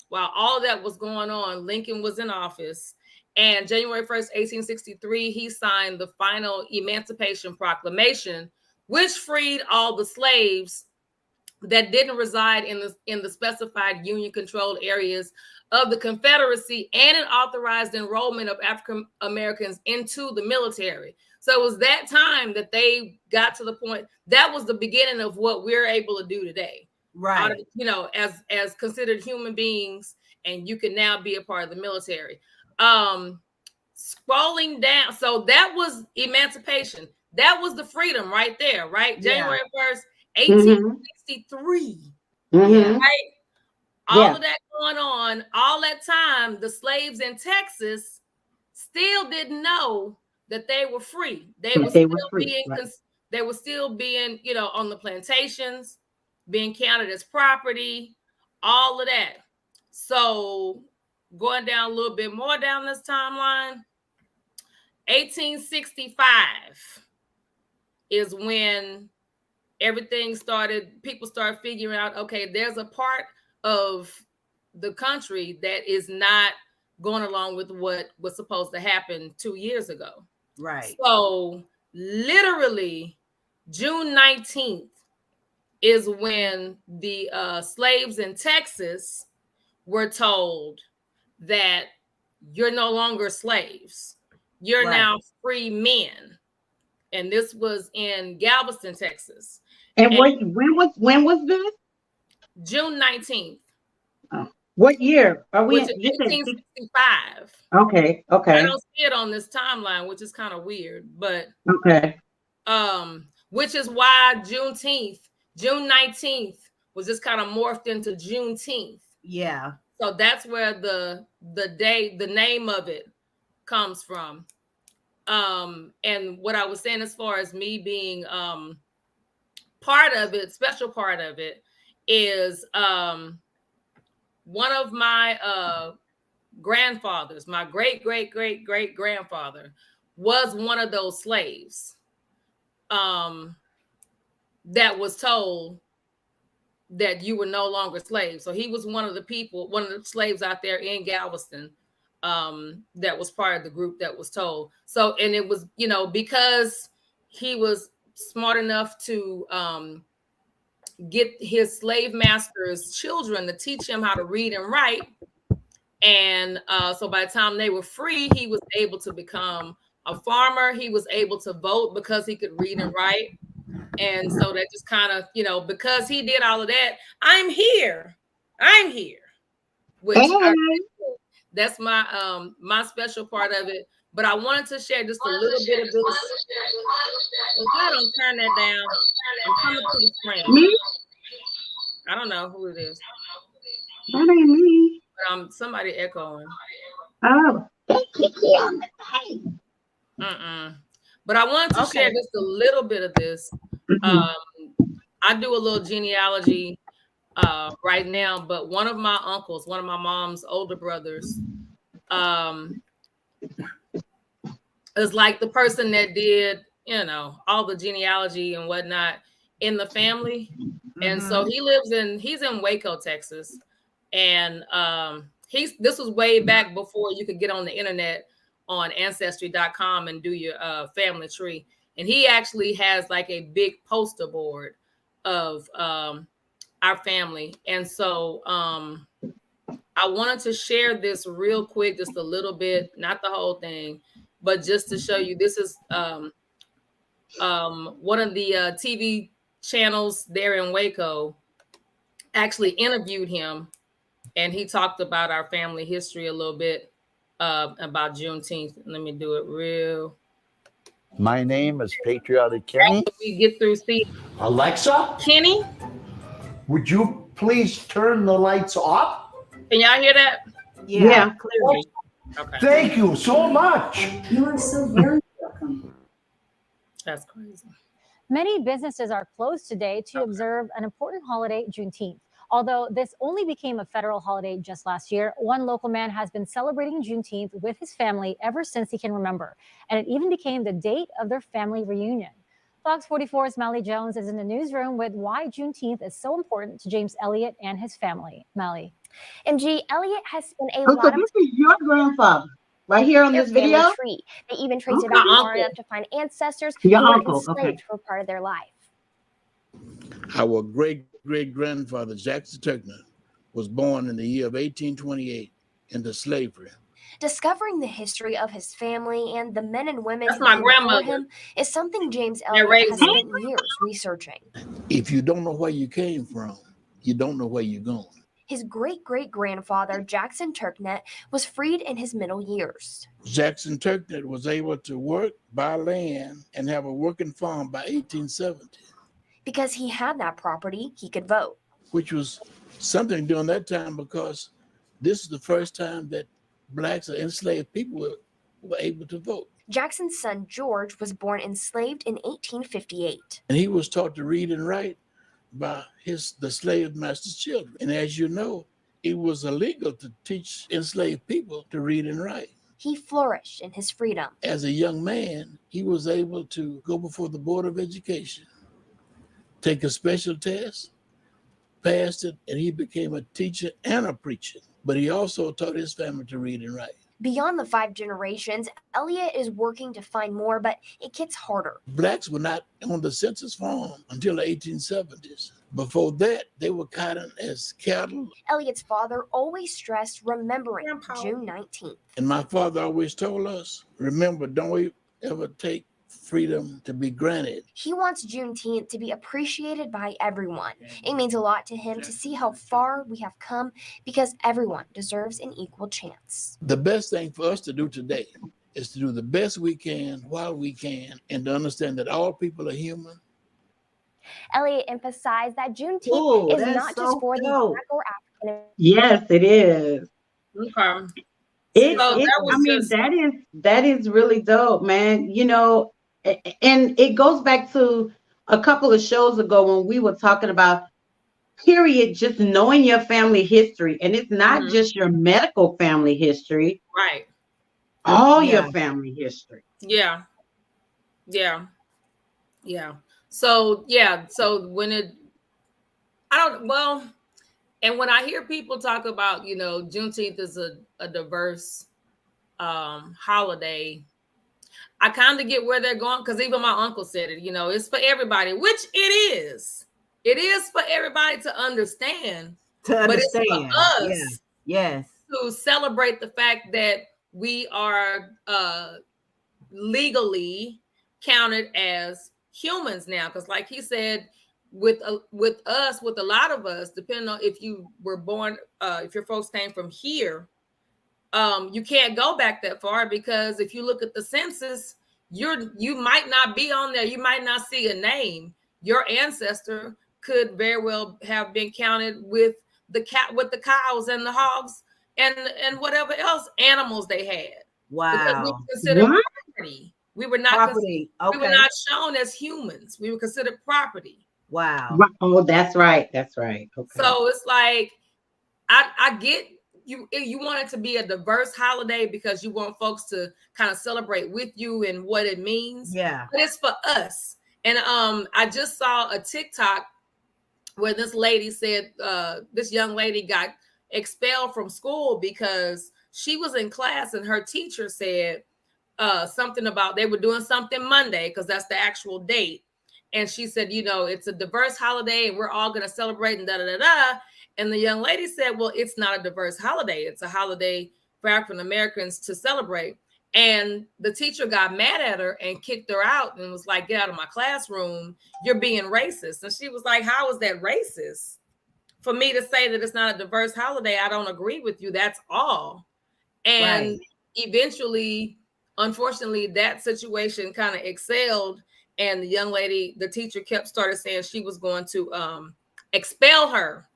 while all of that was going on, Lincoln was in office. And January 1st, 1863, he signed the final Emancipation Proclamation, which freed all the slaves that didn't reside in the specified Union-controlled areas of the Confederacy, and it authorized enrollment of African Americans into the military. So it was that time that they got to the point that was the beginning of what we're able to do today, right? You know, as considered human beings, and you can now be a part of the military. Scrolling down, so that was emancipation. That was the freedom right there, right? Yeah. January 1st, 1863. Mm-hmm. Right? All of that going on, all that time, the slaves in Texas still didn't know that they were free. They were still being, you know, on the plantations, being counted as property, all of that. So going down a little bit more down this timeline, 1865 is when everything started, people started figuring out, okay, there's a part of the country that is not going along with what was supposed to happen 2 years ago. Right. So literally June 19th is when the slaves in Texas were told that you're no longer slaves. You're now free men. And this was in Galveston, Texas. And when was this? June 19th. Oh. What year are we? 1865. Okay. I don't see it on this timeline, which is kind of weird, but okay. Which is why June 19th was just kind of morphed into Juneteenth. Yeah. So that's where the name of it comes from. And what I was saying as far as me being part of it, special part of it, is one of my grandfathers, my great grandfather, was one of those slaves that was told that you were no longer slaves. So he was one of the slaves out there in Galveston that was part of the group that was told. So, and it was, you know, because he was smart enough to get his slave master's children to teach him how to read and write. And so by the time they were free, he was able to become a farmer. He was able to vote because he could read and write. And so that just kind of, you know, because he did all of that, I'm here. Which that's my my special part of it. But I wanted to share just a little bit of this. If I don't turn that down, I'm coming to the screen. Me? I don't know who it is. That ain't me. But somebody echoing. Oh, that's Kiki on the thing. But I wanted to share just a little bit of this. I do a little genealogy right now, but one of my uncles, one of my mom's older brothers, is like the person that did, you know, all the genealogy and whatnot in the family. And so he's in Waco, Texas. And this was way back before you could get on the internet on ancestry.com and do your family tree. And he actually has like a big poster board of our family. And so I wanted to share this real quick, just a little bit, not the whole thing, but just to show you, this is one of the TV channels there in Waco actually interviewed him, and he talked about our family history a little bit about Juneteenth. Let me do it real. My name is Patriotic Kenny. We get through. See, Alexa, Kenny, would you please turn the lights off? Can y'all hear that? Yeah. Clearly. Okay. Thank you so much. You are so very welcome. That's crazy. Many businesses are closed today to observe an important holiday, Juneteenth. Although this only became a federal holiday just last year, one local man has been celebrating Juneteenth with his family ever since he can remember. And it even became the date of their family reunion. Fox 44's Mally Jones is in the newsroom with why Juneteenth is so important to James Elliott and his family. Mally. MG, Elliott has spent a lot of this is your grandfather right here on this video. Tree. They even traced it back far enough to find ancestors who Your were uncle, enslaved for part of their life. Our great-great-grandfather, Jackson Turknett, was born in the year of 1828 into slavery. Discovering the history of his family and the men and women That's who my came grandmother. before him is something James Elliott has spent years researching. If you don't know where you came from, you don't know where you're going. His great-great-grandfather, Jackson Turknett, was freed in his middle years. Jackson Turknett was able to work, buy land, and have a working farm by 1870. Because he had that property, he could vote. Which was something during that time because this is the first time that blacks or enslaved people were able to vote. Jackson's son, George, was born enslaved in 1858. And he was taught to read and write by the slave master's children. And as you know, it was illegal to teach enslaved people to read and write. He flourished in his freedom. As a young man, he was able to go before the Board of Education, take a special test, passed it, and he became a teacher and a preacher. But he also taught his family to read and write. Beyond the 5 generations, Elliott is working to find more, but it gets harder. Blacks were not on the census form until the 1870s. Before that, they were counted as cattle. Elliott's father always stressed remembering June 19th. And my father always told us, remember, don't ever take freedom to be granted. He wants Juneteenth to be appreciated by everyone. It means a lot to him to see how far we have come because everyone deserves an equal chance. The best thing for us to do today is to do the best we can while we can and to understand that all people are human. Elliott emphasized that Juneteenth is not just for the Black or African. Yes, it is. Okay. That is really dope, man. You know, and it goes back to a couple of shows ago when we were talking about just knowing your family history. And it's not just your medical family history. Right. All your family history. Yeah. So when and when I hear people talk about, you know, Juneteenth is a diverse holiday, I kind of get where they're going because even my uncle said it, you know, it's for everybody, which it is. It is for everybody to understand. But it's for us yes, to celebrate the fact that we are legally counted as humans now. Because like he said, with a lot of us, depending on if you were born, if your folks came from here, you can't go back that far, because if you look at the census, you might not be on there. You might not see a name. Your ancestor could very well have been counted with the cows and the hogs and whatever else animals they had. Wow. Because we were considered property. We were not Property. we were not shown as humans. We were considered property. Wow. Oh, that's right. That's right. Okay. So it's like I get you want it to be a diverse holiday because you want folks to kind of celebrate with you and what it means. Yeah. But it's for us. And I just saw a TikTok where this lady said this young lady got expelled from school because she was in class and her teacher said something about they were doing something Monday, because that's the actual date. And she said, you know, it's a diverse holiday and we're all going to celebrate and da-da-da-da. And the young lady said, well, it's not a diverse holiday. It's a holiday for African Americans to celebrate. And the teacher got mad at her and kicked her out and was like, get out of my classroom. You're being racist. And she was like, how is that racist? For me to say that it's not a diverse holiday, I don't agree with you. That's all. And eventually, unfortunately, that situation kind of excelled. And the young lady, the teacher started saying she was going to expel her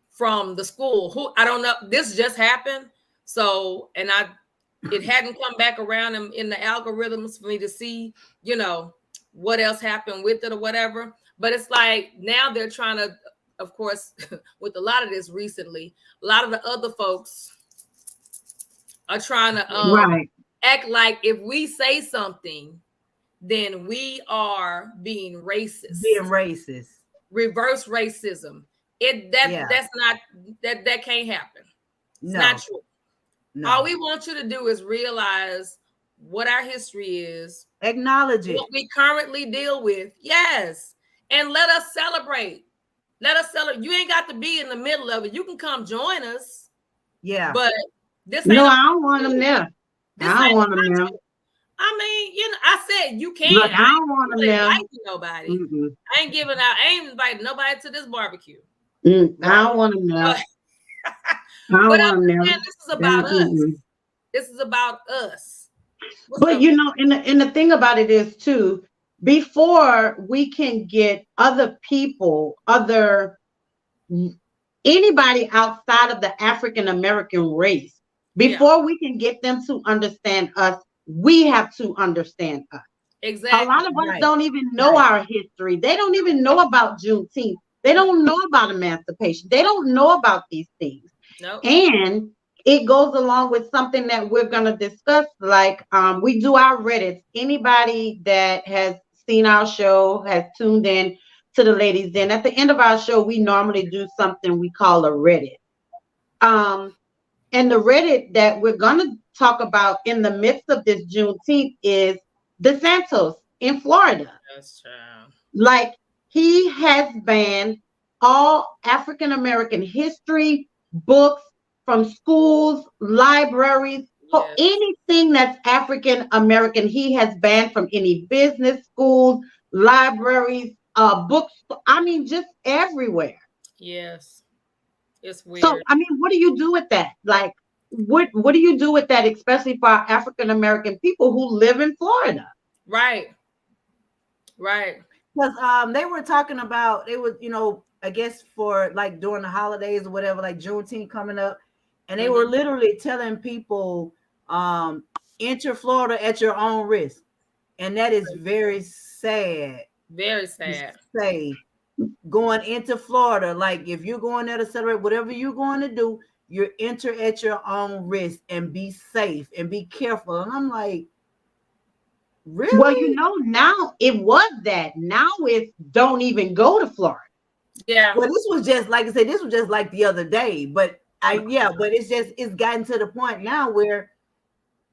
from the school. Who, I don't know. This just happened. So, and it hadn't come back around in the algorithms for me to see, you know, what else happened with it or whatever. But it's like now they're trying to, of course, with a lot of this recently, a lot of the other folks are trying to act like if we say something, then we are being racist. Reverse racism. That's not that can't happen. It's not true. No. All we want you to do is realize what our history is, acknowledge it, what we currently deal with. Yes. And let us celebrate. Let us celebrate. You ain't got to be in the middle of it. You can come join us. Yeah. But this I don't want them there. I don't want them there. I mean, you know, I said you can. Look, I don't want them there. Nobody. I ain't giving out. I ain't inviting nobody to this barbecue. I don't want them there. But this is about us. This is about us. But you know, and the thing about it is too, before we can get other people, anybody outside of the African American race, before we can get them to understand us, we have to understand us. Exactly. A lot of us don't even know our history. They don't even know about Juneteenth. They don't know about emancipation. They don't know about these things. Nope. And it goes along with something that we're going to discuss. Like we do our Reddits. Anybody that has seen our show, has tuned in to the Ladies Den. At the end of our show, we normally do something we call a Reddit. And the Reddit that we're going to talk about in the midst of this Juneteenth is DeSantis in Florida. That's true. Like, he has banned all African American history books from schools, libraries, anything that's African American. He has banned from any business, schools, libraries, books. I mean, just everywhere. Yes, it's weird. So, I mean, what do you do with that? Like, what do you do with that, especially for our African American people who live in Florida? Right. Because they were talking about, it was, you know, I guess for like during the holidays or whatever, like Juneteenth coming up, and they were literally telling people, enter Florida at your own risk. And that is very sad. Very sad. Say, going into Florida, like if you're going there to celebrate whatever you're going to do, you enter at your own risk and be safe and be careful. And I'm like, really? Well, you know, now it was that. Now it's don't even go to Florida. Yeah. Well, this was just, like I said, this was just like the other day. But but it's gotten to the point now where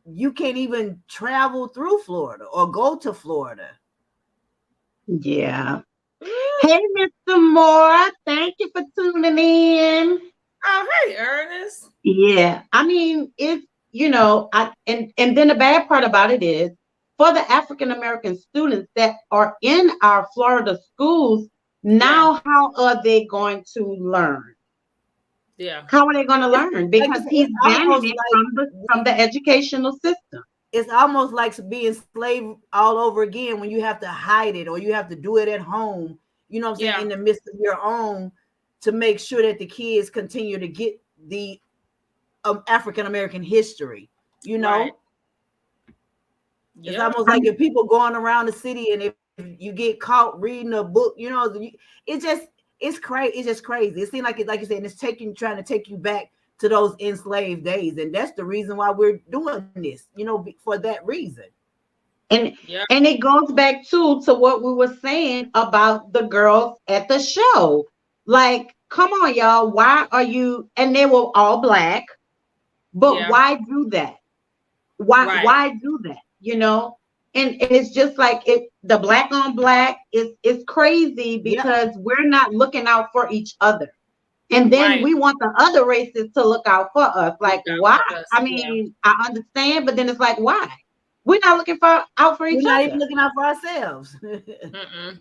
you can't even travel through Florida or go to Florida. Yeah. Hey, Mr. Moore, thank you for tuning in. Oh, hey, Ernest. Yeah, I mean, it's and then the bad part about it is for the African American students that are in our Florida schools now, how are they going to learn? Yeah, how are they going to learn? Because he's banning it from the educational system. It's almost like being slave all over again when you have to hide it or you have to do it at home. You know what I'm saying? In the midst of your own, to make sure that the kids continue to get the African American history. You know, right. It's almost like if people going around the city and if you get caught reading a book, you know, it's crazy. It's just crazy. It seems like you said, it's trying to take you back to those enslaved days, and that's the reason why we're doing this. You know, for that reason. And it goes back to what we were saying about the girls at the show. Like, come on, y'all. Why are you? And they were all black, but why do that? Why do that? You know, and it's just like the black on black is crazy because we're not looking out for each other. And then we want the other races to look out for us. Like, why? I mean, I understand, but then it's like, why? We're not looking out for each other. We're not even looking out for ourselves. And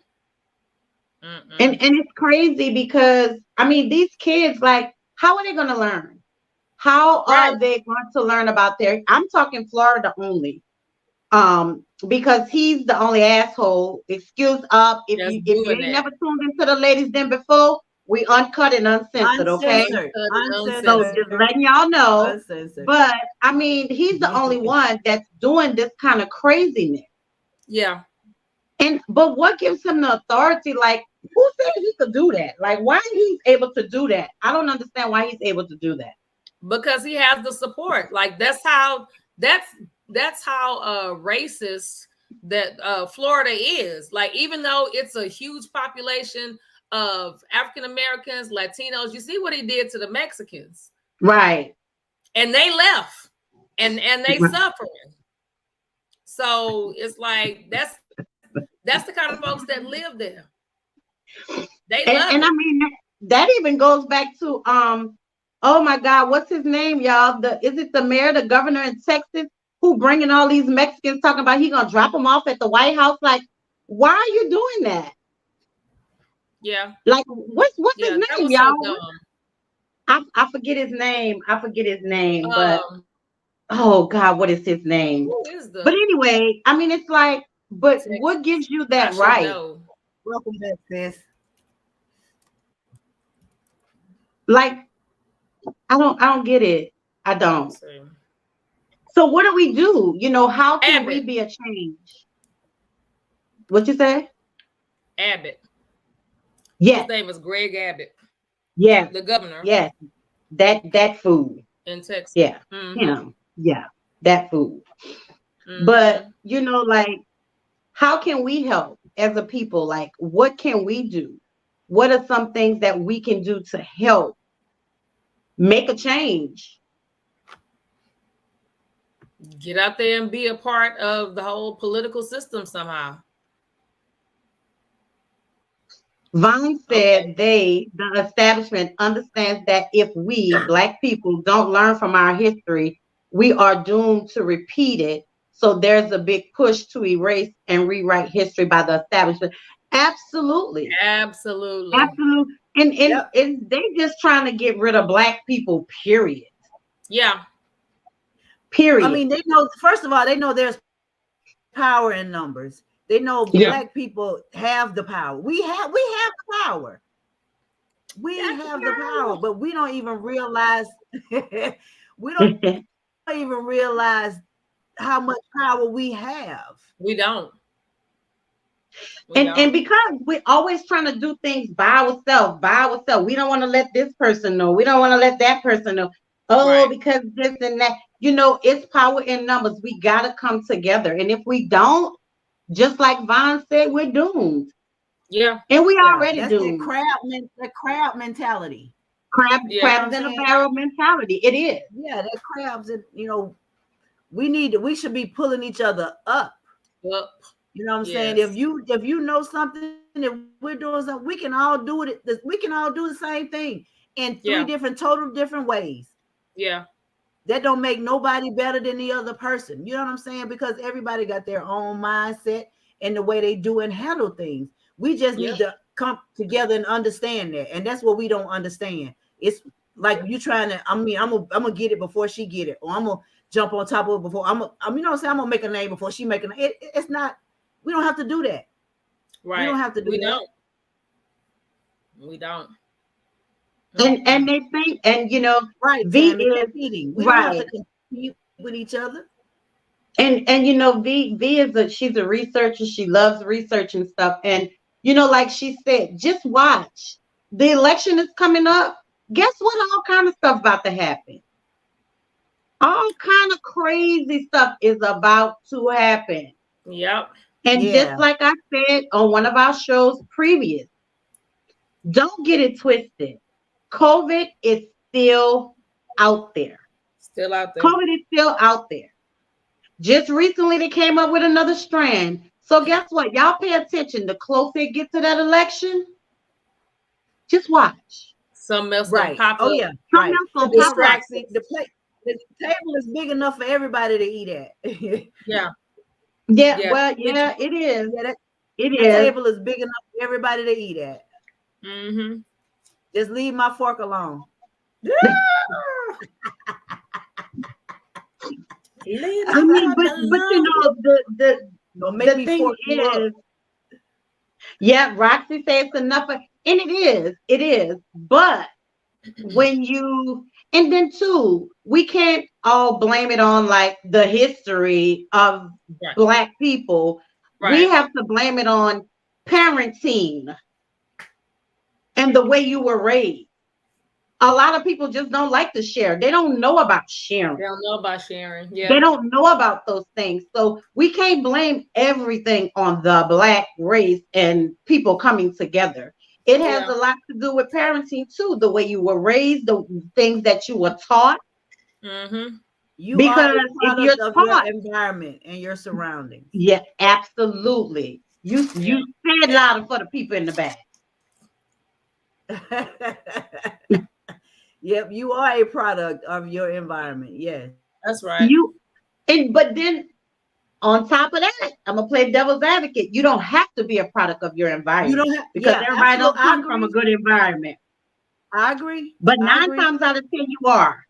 it's crazy because, I mean, these kids, like, how are they going to learn? How are they going to learn about I'm talking Florida only. Because he's the only asshole. Excuse up. If you ain't never tuned into the Ladies Den before, we uncut and uncensored, okay? So just letting y'all know. Uncensored. But I mean, he's the only one that's doing this kind of craziness. Yeah. But what gives him the authority? Like, who said he could do that? Like, why he's able to do that? I don't understand why he's able to do that. Because he has the support. Like, that's how racist that Florida is. Like, even though it's a huge population of African Americans, Latinos, you see what he did to the Mexicans, right? And they left, and they suffering. So it's like that's the kind of folks that live there. They love and I mean that even goes back to oh my God, what's his name, y'all? Is it the mayor, the governor in Texas, who bringing all these Mexicans talking about he gonna drop them off at the White House? Like, why are you doing that? Yeah. Like, what's his name, y'all? So I forget his name. But oh God, what is his name? But anyway, I mean, it's like, but what gives you that right? Welcome back, sis. Like, I don't get it. I don't. So what do we do? You know, how can we be a change? What you say? Abbott. Yeah. His name was Greg Abbott. Yeah. The governor. Yes. That food. In Texas. Yeah. Yeah. That food. But, you know, like, how can we help as a people? Like, what can we do? What are some things that we can do to help make a change? Get out there and be a part of the whole political system somehow. Vaughn said the establishment understands that if we, Black people, don't learn from our history, we are doomed to repeat it. So there's a big push to erase and rewrite history by the establishment. Absolutely. And they just trying to get rid of Black people, period. Yeah. Period. I mean, they know, first of all, they know there's power in numbers. They know Black people have the power. We have the power. We have the power, but we don't even realize we don't even realize how much power we have. We don't. And because we're always trying to do things by ourselves. We don't want to let this person know. We don't want to let that person know. Because this and that. You know, it's power in numbers. We got to come together. And if we don't, just like Vaughn said, we're doomed. Yeah. And we already that's doomed. That crab mentality. Crabs in a barrel mentality. It is. Yeah, that crabs, you know, we should be pulling each other up. You know what I'm saying? If you know something if we're doing something, we can all do it. We can all do the same thing in three total different ways. Yeah. That don't make nobody better than the other person. You know what I'm saying? Because everybody got their own mindset and the way they do and handle things. We just need to come together and understand that. And that's what we don't understand. It's like you trying to, I'm gonna get it before she get it, or I'm gonna jump on top of it before you know what I'm saying? I'm gonna make a name before she make a name. It's not, we don't have to do that. Right. We don't have to do that. We don't. And they think, and you know, right, V Tammy, is competing. We don't have to compete with each other. And you know, V is she's a researcher. She loves research and stuff. And you know, like she said, just watch. The election is coming up. Guess what? All kind of stuff about to happen. All kind of crazy stuff is about to happen. Yep. And just like I said on one of our shows previous, don't get it twisted. COVID is still out there. Still out there. COVID is still out there. Just recently, they came up with another strand. So guess what? Y'all pay attention. The closer it gets to that election, just watch. Something else gonna pop up. Oh yeah, something else gonna pop up. The table is big enough for everybody to eat at. Yeah. Well, yeah, it is. Yeah, the table is big enough for everybody to eat at. Mm-hmm. Just leave my fork alone. I mean, but you know, the thing is, Roxy says it's enough, and it is. But when you, and then too, we can't all blame it on like the history of Black people. We have to blame it on parenting and the way you were raised. A lot of people just don't like to share. They don't know about sharing. They don't know about sharing. Yeah. They don't know about those things. So we can't blame everything on the Black race and people coming together. It has a lot to do with parenting too, the way you were raised, the things that you were taught. Mm-hmm. Because if you're taught, your environment and your surroundings. Yeah, absolutely. You said louder for the people in the back. Yep, you are a product of your environment. Yes, that's right. But then on top of that, I'm gonna play devil's advocate. You don't have to be a product of your environment. You don't have, because everybody don't come from a good environment. I agree. But 9 times out of 10, you are.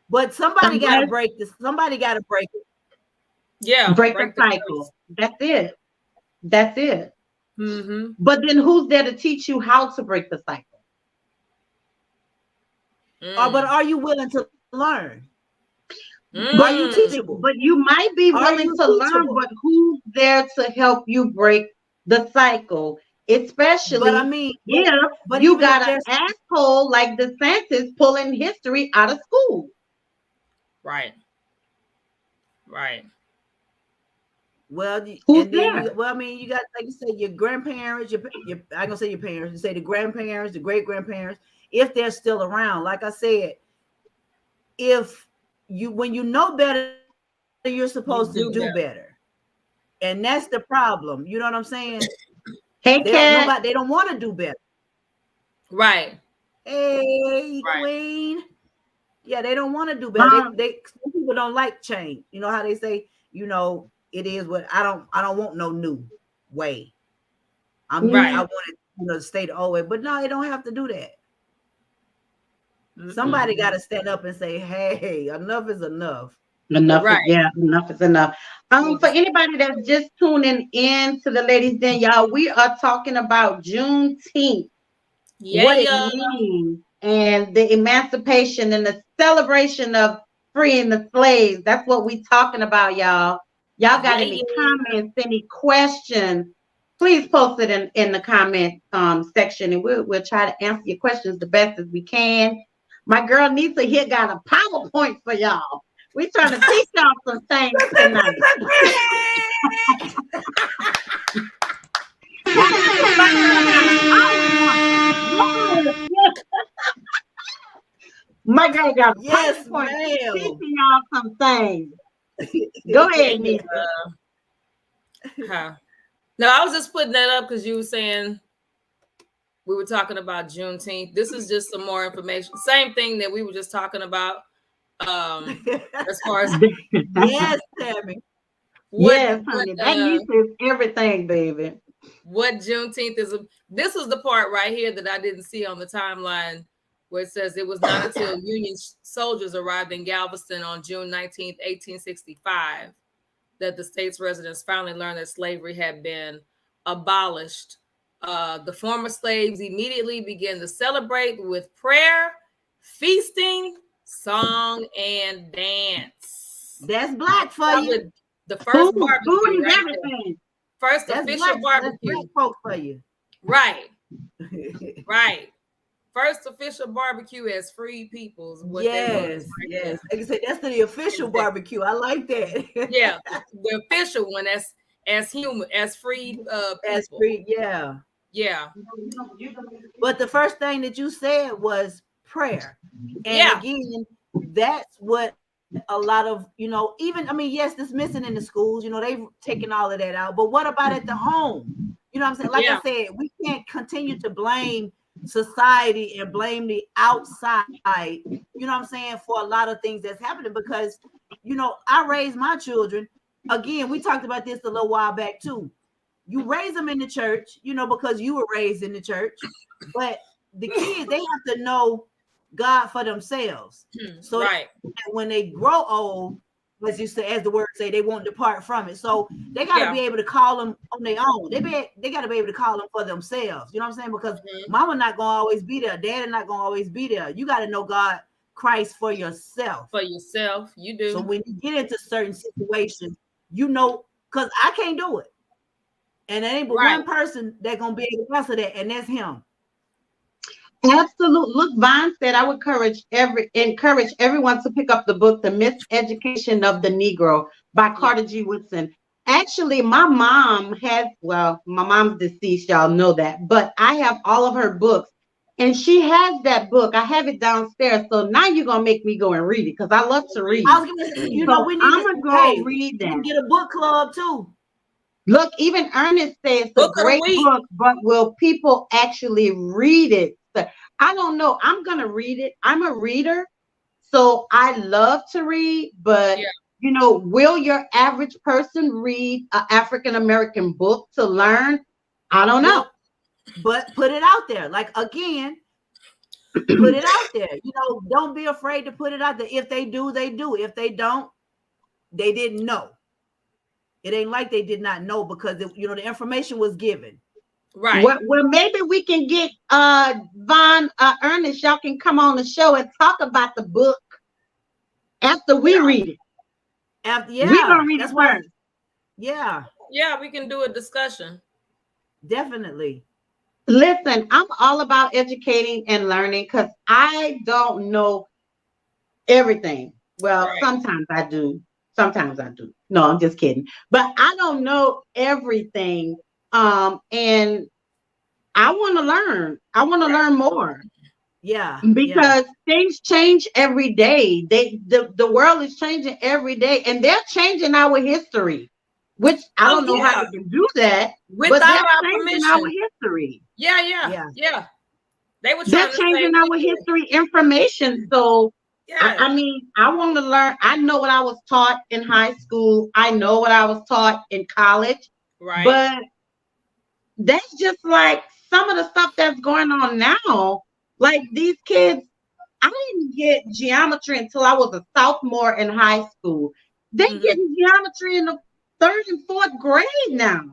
But somebody got to break this. Somebody got to break it. Yeah, break the cycle. That's it. That's it. Mm-hmm. But then who's there to teach you how to break the cycle? But are you willing to learn? Are you teachable? But you might be willing to learn, but who's there to help you break the cycle? Especially if you got an asshole like DeSantis pulling history out of school. Right. Well, who's there? I mean, you got, like you said, your grandparents, I'm gonna say your parents, you say the grandparents, the great grandparents, if they're still around. Like I said, when you know better, you're supposed to do better. And that's the problem. You know what I'm saying? Hey, they don't want to do better. Right. Hey, Queen. Yeah, they don't want to do better. Some people don't like change. You know how they say, it is what I don't want no new way. I want it to stay the old way, but no, they don't have to do that. Mm-hmm. Somebody got to stand up and say, "Hey, enough is enough." Enough is enough. For anybody that's just tuning in to the Ladies Den, y'all, we are talking about Juneteenth. Yeah, what it means, and the emancipation and the celebration of freeing the slaves. That's what we talking about, y'all. Y'all got any comments, any questions? Please post it in the comment section, and we'll try to answer your questions the best as we can. My girl Nisa here got a PowerPoint for y'all. We're trying to teach y'all some things tonight. My girl got a PowerPoint teaching y'all some things. Go ahead, Nisa. No, I was just putting that up because you were saying we were talking about Juneteenth. This is just some more information. Same thing that we were just talking about. As far as yes, Tammy. Yes, honey. That niece is everything, baby. What Juneteenth is? This is the part right here that I didn't see on the timeline, where it says it was not until Union soldiers arrived in Galveston on June 19th, 1865, that the state's residents finally learned that slavery had been abolished. The former slaves immediately began to celebrate with prayer, feasting, song, and dance. That's black for you. The first barbecue, food right everything. First that's official black, barbecue. That's black folk for you. Right. Right. First official barbecue as free peoples. Yes, yes. Like I said, that's the official barbecue. I like that. Yeah, the official one as human, as free people. As free, yeah. Yeah. But the first thing that you said was prayer. And again, that's what a lot of, even, I mean, yes, it's missing in the schools, they've taken all of that out. But what about at the home? You know what I'm saying? Like I said, we can't continue to blame society and blame the outside, you know what I'm saying, for a lot of things that's happening because, I raised my children. Again, we talked about this a little while back too. You raise them in the church, because you were raised in the church, but the kids, they have to know God for themselves. So that when they grow old, as you say, as the word say, they won't depart from it. So they got to be able to call them on their own. They got to be able to call them for themselves. You know what I'm saying? Because mama not going to always be there. Daddy not going to always be there. You got to know God, Christ for yourself. For yourself, you do. So when you get into certain situations, because I can't do it. And there ain't but one person that's going to be able to answer that, and that's him. Absolutely. Look, Vaughn said I would encourage everyone to pick up the book, The Miseducation of the Negro by Carter G. Woodson. Actually, my mom my mom's deceased, y'all know that, but I have all of her books, and she has that book. I have it downstairs, so now you're going to make me go and read it, because I love to read. I was going to say, we need I'm going to go read that. Get a book club, too. Look, even Ernest says it's a great book, but will people actually read it? I don't know. I'm going to read it. I'm a reader, so I love to read, but will your average person read an African-American book to learn? I don't know. But put it out there. Like, again, put it out there. Don't be afraid to put it out there. If they do, they do. If they don't, they didn't know. It ain't like they did not know because, the information was given. Right. Well, maybe we can get Vaughn, Ernest, y'all can come on the show and talk about the book after we read it. We're gonna read it first. Yeah, we can do a discussion. Definitely. Listen, I'm all about educating and learning because I don't know everything. Well, sometimes I do. No, I'm just kidding. But I don't know everything. And I want to learn. I want to learn more. Yeah. Because things change every day. The world is changing every day, and they're changing our history, which I don't know how they can do that. Without but our they're changing permission. our history. Yeah. They're changing our history information. So I mean, I want to learn. I know what I was taught in high school. I know what I was taught in college. Right. But that's just like some of the stuff that's going on now. Like these kids, I didn't get geometry until I was a sophomore in high school. They getting geometry in the 3rd and 4th grade now.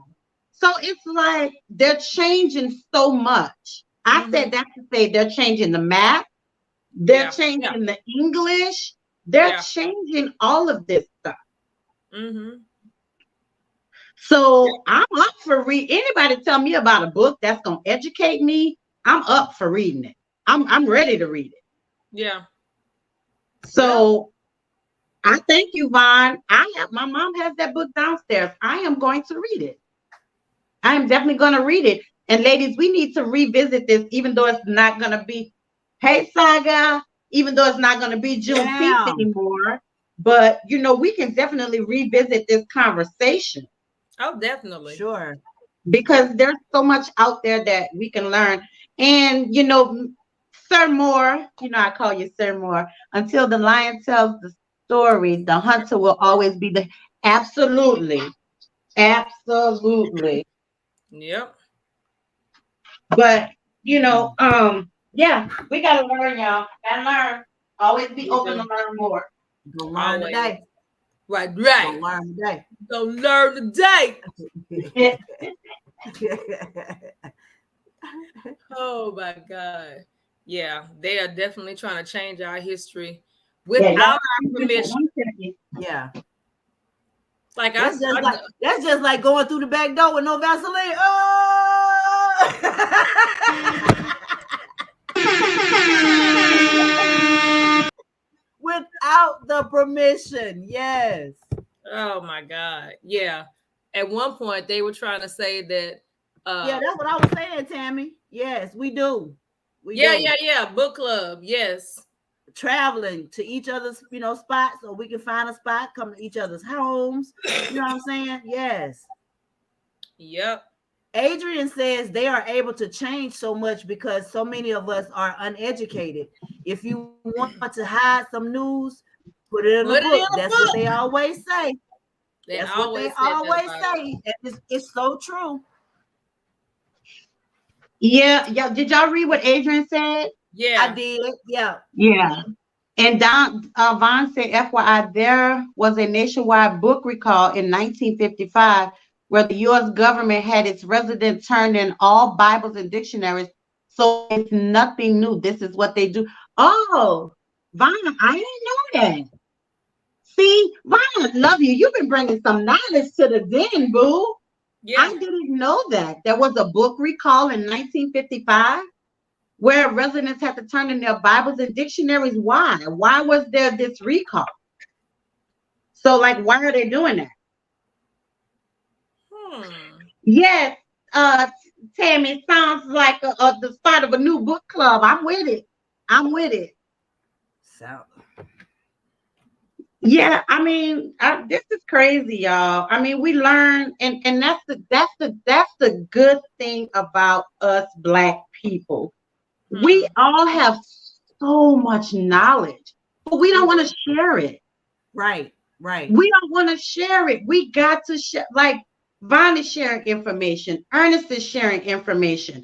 So it's like they're changing so much. I said that to say they're changing the math. They're changing the English. They're changing all of this stuff. So I'm up for anybody tell me about a book that's gonna educate me. I'm up for reading it. I'm ready to read it. Yeah. So I thank you, Vaughn. My mom has that book downstairs. I am going to read it. I am definitely going to read it. And ladies, we need to revisit this, even though it's not going to be, hey, Saga, even though it's not going to be Juneteenth anymore. But, we can definitely revisit this conversation. Oh, definitely. Sure. Because there's so much out there that we can learn. And you know, Sir Moore, you know, I call you Sir Moore. Until the lion tells the story, the hunter will always be the. Absolutely, absolutely. Yep. But you know, yeah, we gotta learn, y'all. Gotta learn. Always be open to learn more. Go learn today. Right. Go learn today. Go learn today. Oh my God. Yeah, they are definitely trying to change our history without our permission. Yeah. Like that's just like going through the back door with no Vaseline. Oh! Without the permission, yes. Oh my God. Yeah. At one point, they were trying to say that. Yeah, that's what I was saying, Tammy. Yes, we do. Yeah. Book club. Yes. Traveling to each other's, you know, spots, so we can find a spot, come to each other's homes. You know what I'm saying? Yes. Yep. Adrian says they are able to change so much because so many of us are uneducated. If you want to hide some news, put it in a book. That's what they always say. That's what they always say. It's so true. Yeah. Did y'all read what Adrian said? Yeah, I did. Yeah. And Vaughn said, FYI, there was a nationwide book recall in 1955 where the U.S. government had its residents turn in all Bibles and dictionaries. So it's nothing new. This is what they do. Oh, Vaughn, I didn't know that. See, Vaughn, love you. You've been bringing some knowledge to the den, boo. Yeah. I didn't know that. There was a book recall in 1955 where residents had to turn in their Bibles and dictionaries. Why? Why was there this recall? So, like, why are they doing that? Yes, Tammy, sounds like the start of a new book club. I'm with it. So, yeah, I mean, this is crazy, y'all. I mean, we learn, and that's the good thing about us Black people. We all have so much knowledge, but we don't want to share it. Right. We don't want to share it. We got to share. Like Vaughn is sharing information. Ernest is sharing information.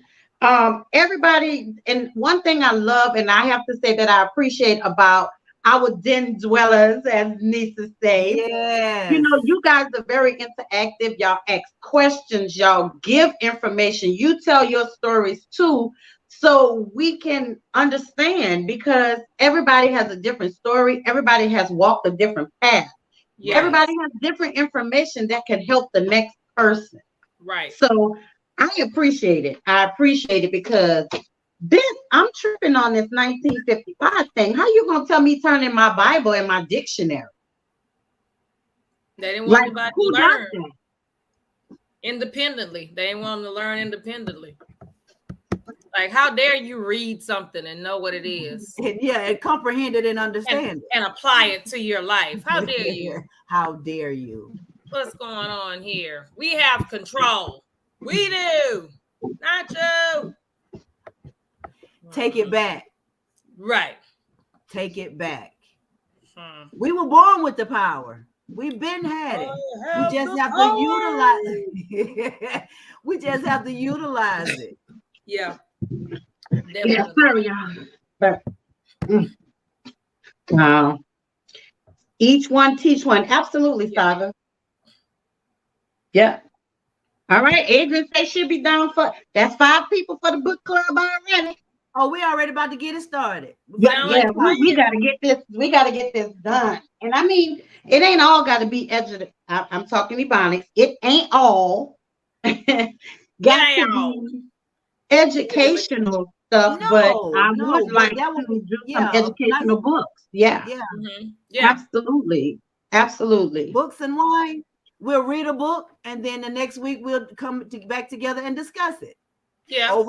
Everybody, and one thing I love, and I have to say that I appreciate about our den dwellers, as Nisa says. Yes. You know, you guys are very interactive. Y'all ask questions. Y'all give information. You tell your stories too, so we can understand, because everybody has a different story. Everybody has walked a different path. Yes. Everybody has different information that can help the next person. Right. So I appreciate it. Because I'm tripping on this 1955 thing. How you gonna tell me turn in my Bible and my dictionary? They didn't want anybody to learn independently. They didn't want them to learn independently. Like, how dare you read something and know what it is? And comprehend it and understand it. And apply it to your life. How dare you? How dare you? What's going on here? We have control. We do. Not you. Take it back. Right. Take it back. We were born with the power. We've been had it. We just have to utilize it. We just have to utilize it. Yeah. Yeah, sorry, y'all. But wow. Each one teach one. Absolutely, Saga. Yeah. All right. Adrian say she'll be down for that's 5 people for the book club already. Oh, we already about to get it started. We gotta get this. We gotta get this done. And I mean, it ain't all got to be educated. I'm talking Ebonics. It ain't all got to be educational stuff, but I would like to do some educational books. Yeah. Absolutely. Books and wine. We'll read a book, and then the next week we'll come back together and discuss it. Yeah.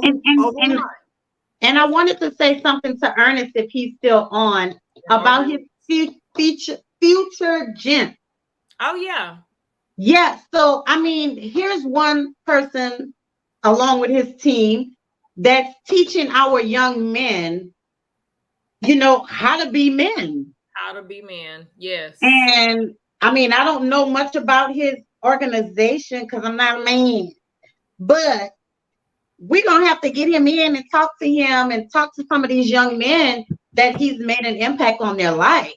And I wanted to say something to Ernest, if he's still on, about his future gent. Oh yeah. Yeah. So, I mean, here's one person along with his team that's teaching our young men, how to be men. How to be men. Yes. And I mean, I don't know much about his organization because I'm not a man, but we're going to have to get him in and talk to him and talk to some of these young men that he's made an impact on their life.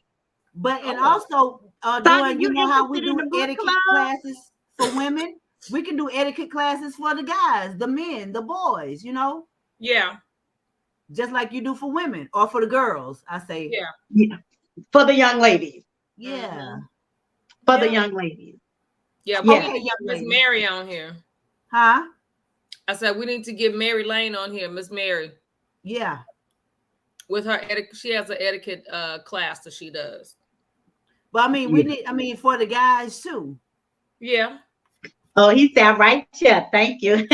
But, and also, doing, how we do etiquette classes for women? We can do etiquette classes for the guys, the men, the boys, Yeah. Just like you do for women or for the girls, I say. Yeah. For the young ladies. Yeah. For the young ladies. Yeah. But we need to get Miss Mary on here. Huh? I said we need to get Mary Lane on here, Miss Mary. Yeah. With her she has an etiquette class that she does. But I mean, for the guys too. Yeah. Oh, he said right here. Thank you.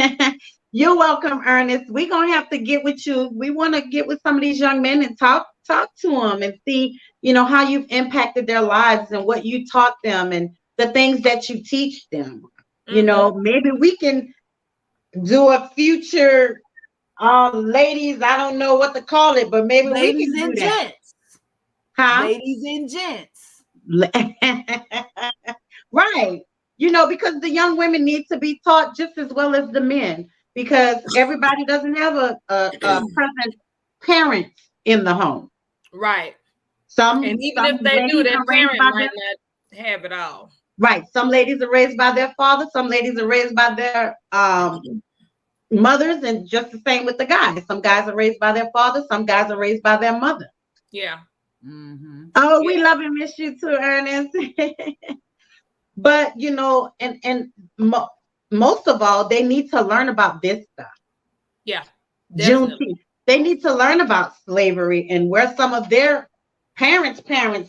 You're welcome, Ernest. We're gonna have to get with you. We want to get with some of these young men and talk to them and see, how you've impacted their lives and what you taught them and the things that you teach them. Maybe we can do a future ladies. I don't know what to call it, but maybe ladies we can and do that. Gents. Huh? Ladies and gents. Right. Because the young women need to be taught just as well as the men, because everybody doesn't have a present parent in the home. Right. And even if they do, their parent might not have it all. Right. Some ladies are raised by their father. Some ladies are raised by their mothers, and just the same with the guys. Some guys are raised by their father. Some guys are raised by their mother. Yeah. Mm-hmm. Oh, we love and miss you too, Ernest. But most of all, they need to learn about this stuff. Yeah. Juneteenth. They need to learn about slavery and where some of their parents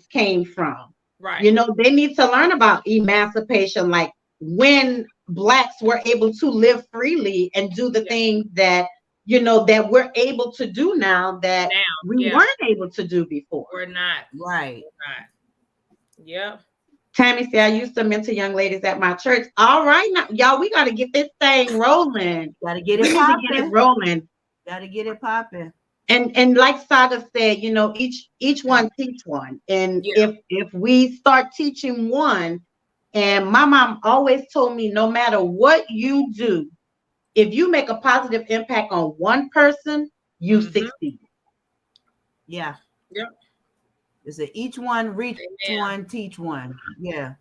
came from. Right. They need to learn about emancipation, like when Blacks were able to live freely and do the things that that we're able to do now that we weren't able to do before. We're not. Right. Yeah. Tammy said, I used to mentor young ladies at my church. All right, now, y'all, we got to get this thing rolling. Got to get it popping. Get it rolling. Got to get it popping. And like Saga said, each one teach one. And if we start teaching one, and my mom always told me, no matter what you do, if you make a positive impact on one person, you succeed. Yeah. Yep. Is it each one, reach one, teach one? Yeah.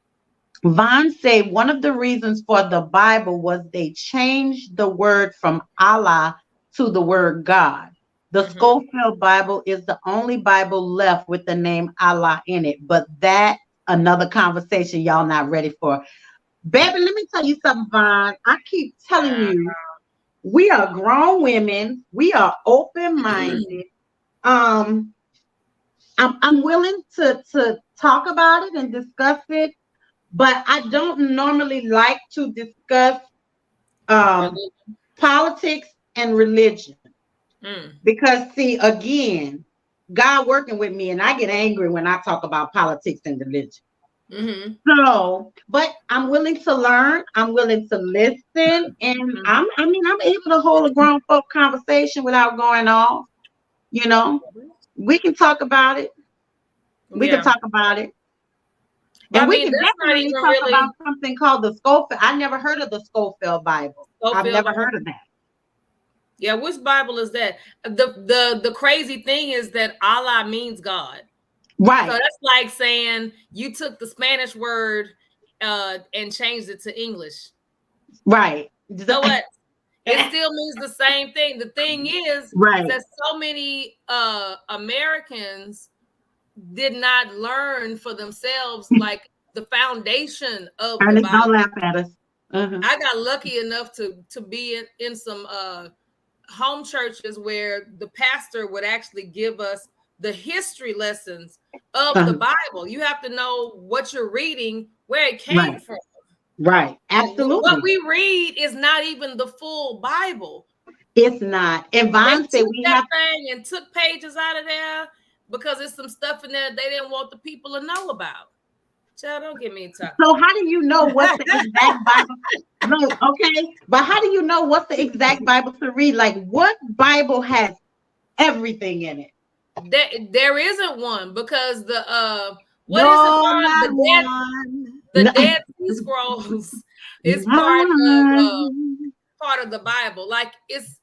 Vaughn said one of the reasons for the Bible was they changed the word from Allah to the word God. The Scofield Bible is the only Bible left with the name Allah in it, but that another conversation y'all not ready for. Baby, let me tell you something, Vaughn. I keep telling you, we are grown women. We are open-minded. I'm willing to talk about it and discuss it, but I don't normally like to discuss politics and religion. Because see, again, God working with me, and I get angry when I talk about politics and religion. So, but I'm willing to learn. I'm willing to listen, and I'm able to hold a grown folk conversation without going off. We can talk about it. We can talk about it. And we can definitely talk about something called the Scofield. I never heard of the Scofield Bible. I've never heard of that. Yeah, which Bible is that? The crazy thing is that Allah means God. Right. So that's like saying you took the Spanish word and changed it to English. Right. So what? It still means the same thing. The thing is that so many Americans did not learn for themselves, like the foundation of the Bible. Don't laugh at us. I got lucky enough to be in some home churches where the pastor would actually give us the history lessons of the Bible. You have to know what you're reading, where it came from. Right. Absolutely. What we read is not even the full Bible. It's not. And Vaughn said we have thing and took pages out of there because there's some stuff in there they didn't want the people to know about. Child, don't get me talking. So how do you know what's the exact Bible? No, okay, but how do you know what's the exact Bible to read? Like, what Bible has everything in it? There isn't one, because the Dead Sea Scrolls is part of the Bible. Like, it's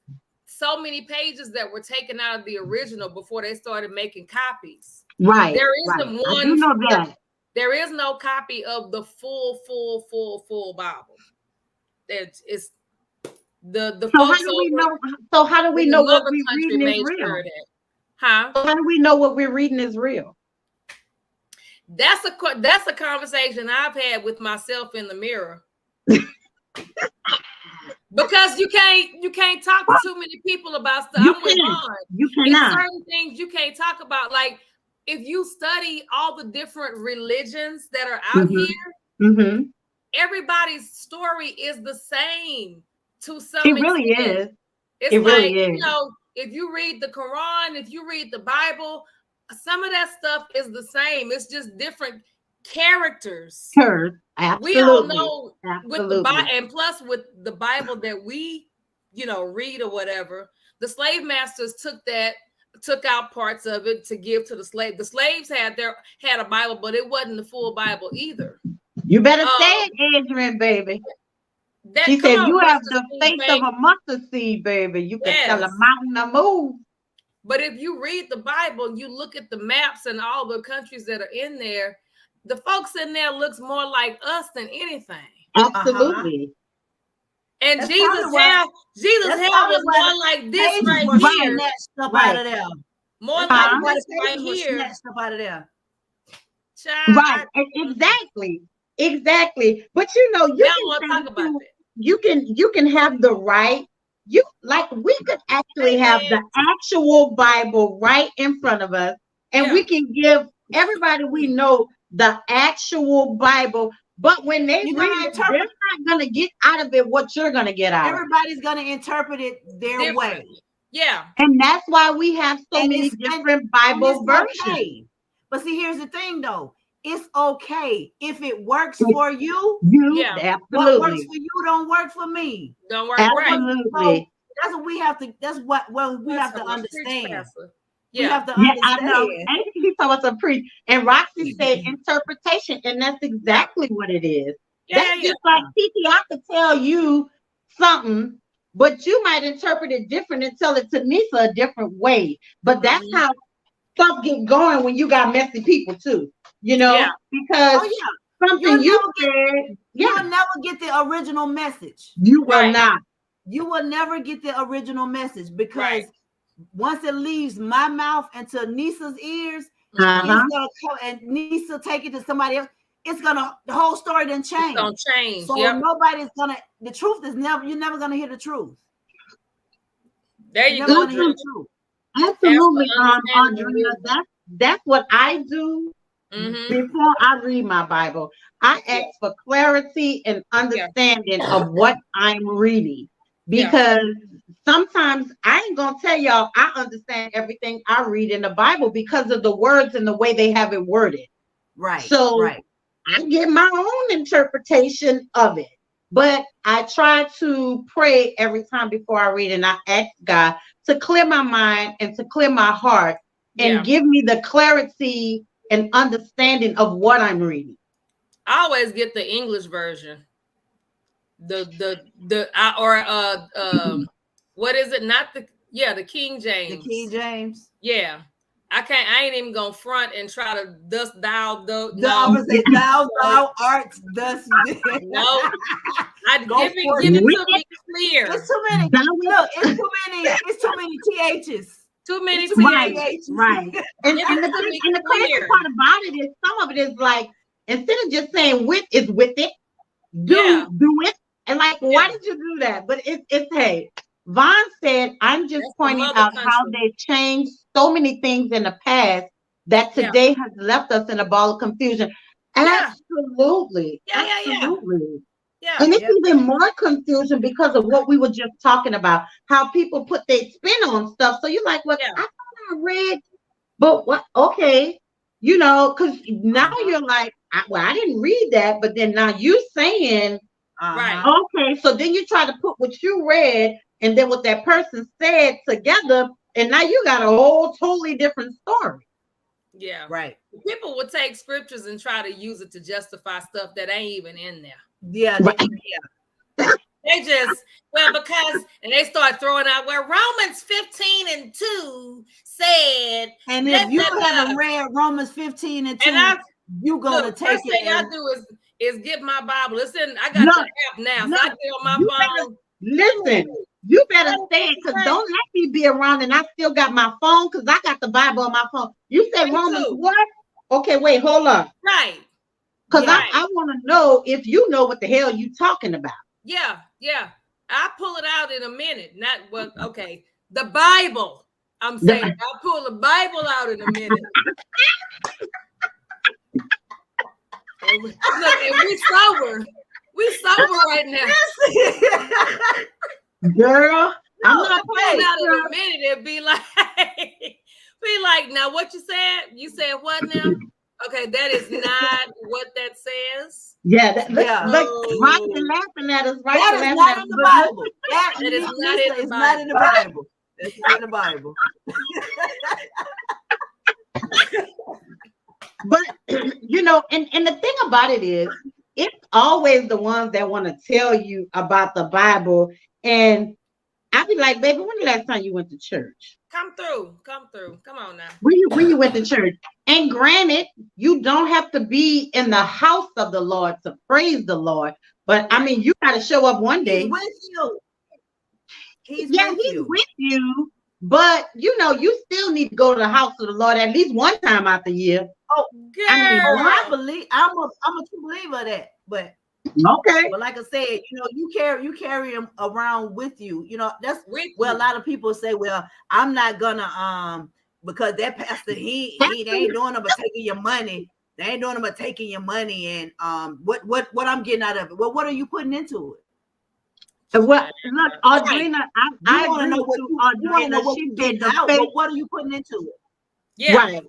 so many pages that were taken out of the original before they started making copies. Right. There isn't one. I do know that. There is no copy of the full Bible. It's the so how do we know? So how do we know what we're reading is real? Huh? So how do we know what we're reading is real? That's a conversation I've had with myself in the mirror. Because you can't talk to too many people about stuff. You cannot. Certain things you can't talk about. Like, if you study all the different religions that are out here, everybody's story is the same to some extent. It really is. It's it like, really is. You know, if you read the Quran, if you read the Bible, some of that stuff is the same. It's just different characters. Absolutely. We all know Absolutely. with the Bible, and plus with the Bible that we, read or whatever, the slave masters took out parts of it to give to the slave. The slaves had a Bible, but it wasn't the full Bible either. You better say it, Adrian, baby. She said, you have the faith of a mustard seed, baby. You can tell a mountain to move. But if you read the Bible and you look at the maps and all the countries that are in there, the folks in there looks more like us than anything. Absolutely. And that's Jesus' hair was more like this right here. Stuff out of there. More like this right here. Stuff out of there. Child, right. Exactly. But you can have the right. We could actually have the actual Bible right in front of us, and we can give everybody we know the actual Bible. But when they read it, they're not going to get out of it what you're going to get out of it. Everybody's going to interpret it their way. Yeah. And that's why we have so many different Bible versions. Okay. But see, here's the thing, though. It's okay if it works for you. Absolutely. What works for you don't work for me. Don't work absolutely. Right. So that's what we have to. That's what we have to understand. Yeah. We have to understand. I know. And he's talking about preach. And Roxy said interpretation, and that's exactly what it is. That's just like Kiki. I could tell you something, but you might interpret it different and tell it to Nisa a different way. But that's how stuff get going when you got messy people too. Because something you said, you'll never get the original message. You will not. You will never get the original message because once it leaves my mouth into Nisa's ears, it's gonna come, and Nisa take it to somebody else. The whole story done change. It's gonna change. So nobody's the truth is you're never gonna hear the truth. There you go. Absolutely, Andrea. That's what I do. Before I read my Bible, I ask for clarity and understanding of what I'm reading, because sometimes I ain't gonna tell y'all I understand everything I read in the Bible because of the words and the way they have it worded. Right. So I get my own interpretation of it, but I try to pray every time before I read, and I ask God to clear my mind and to clear my heart and give me the clarity and understanding of what I'm reading. I always get the English version. What is it? Not the King James. The King James. Yeah. I ain't even gonna front and try to thus thou thou art thus. No, I give it to me clear. It's too many. Look, it's too many THs. Too many THs. Right. And the crazy part about it is some of it is like, instead of just saying with is with it, do it. And like, why did you do that? But it's hey. Vaughn said, I'm just pointing out how they changed so many things in the past that today has left us in a ball of confusion. Absolutely. Absolutely. Yeah. And it's even more confusion because of what we were just talking about, how people put their spin on stuff. So you're like, well, I thought I read, but what? Okay. Because now you're like, I didn't read that, but then now you saying, Right. okay, so then you try to put what you read and then what that person said together, and now you got a whole totally different story. Yeah. Right. People will take scriptures and try to use it to justify stuff that ain't even in there. Yeah. They just, because, and they start throwing out where Romans 15:2 said. And if you haven't read Romans 15:2, you gonna take first thing I do is get my Bible. Listen, I got the app now, so I get on my phone. Listen, you better say it, because don't let me be around and I still got my phone, because I got the Bible on my phone. You said Romans what? Okay, wait, hold on. Right. Because I want to know if you know what the hell you talking about. Yeah. I'll pull it out in a minute. Not what, okay. The Bible. I'm saying I'll pull the Bible out in a minute. And we sober. We sober right now. Girl, I'm not pulling out in a minute. It'd be like, now what you said? You said what now? Okay, that is not what that says. Yeah, look, Rocky laughing at us. Right, that is not in the Bible. That is not in the Bible. It's not in the Bible. But you know, and the thing about it is, it's always the ones that want to tell you about the Bible, and I be like, baby, when the last time you went to church? Come through. Come on now. When you went to church. And granted, you don't have to be in the house of the Lord to praise the Lord. But I mean, you got to show up one day. He's with you. He's with you. But you know, you still need to go to the house of the Lord at least one time out the year. Oh, girl. I believe I'm a true believer of that. But okay. But like I said, you know, you carry him around with you. You know, that's with a lot of people say, well, I'm not gonna because that pastor they ain't doing them but taking your money. They ain't doing them but taking your money. And what I'm getting out of it? Well, what are you putting into it? Well, look, Audrina, I want to know what Audrina. She said the faith. But what are you putting into it? Yeah. Right.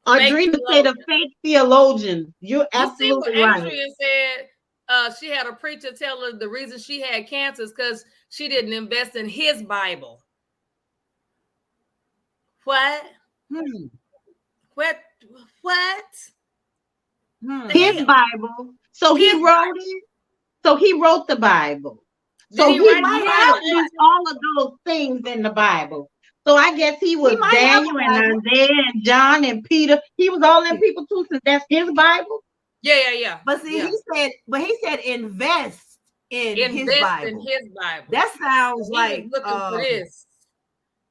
Audrina said the fake theologian. You're absolutely right. Andrea said she had a preacher tell her the reason she had cancer is because she didn't invest in his Bible. What? What? His Bible. So he wrote it. So he wrote the Bible. So he might have all of those things in the Bible. So I guess he was Daniel and Isaiah and John and Peter. He was all them people too, since that's his Bible. Yeah. But see, he said invest in his Bible. That sounds like he was looking for this.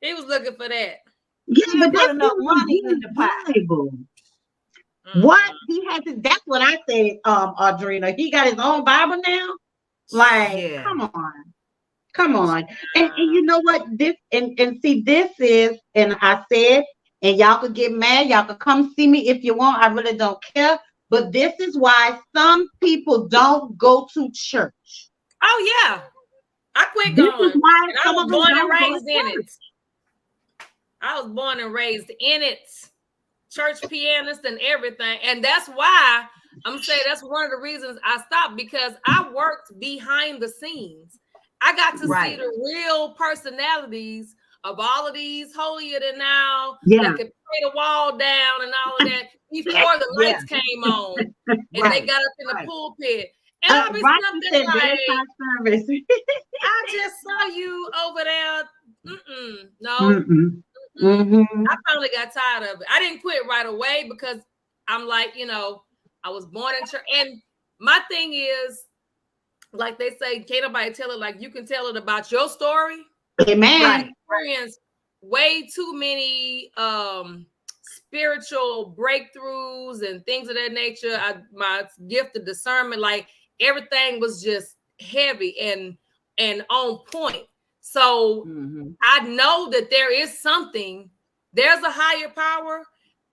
He was looking for that. Yeah, but that's enough money in the Bible. What he has to, that's what I said, Audrina. He got his own Bible now. Like, come on. And you know what? This and see, this is, and I said, and y'all could get mad, y'all could come see me if you want. I really don't care. But this is why some people don't go to church. Oh yeah. I quit going. This is why I was born and raised in it. I was born and raised in it. Church pianist and everything. And that's why I'm saying that's one of the reasons I stopped, because I worked behind the scenes. I got to see the real personalities of all of these holier than thou that could play the wall down and all of that before the lights came on and they got up in the pulpit. And I'll be something like, I just saw you over there. No. I finally got tired of it. I didn't quit right away because I'm like, you know, I was born in church. And my thing is, like they say, can't nobody tell it like you can tell it about your story. Amen. I experienced way too many spiritual breakthroughs and things of that nature. My gift of discernment, like everything was just heavy and on point. So I know that there is something, there's a higher power,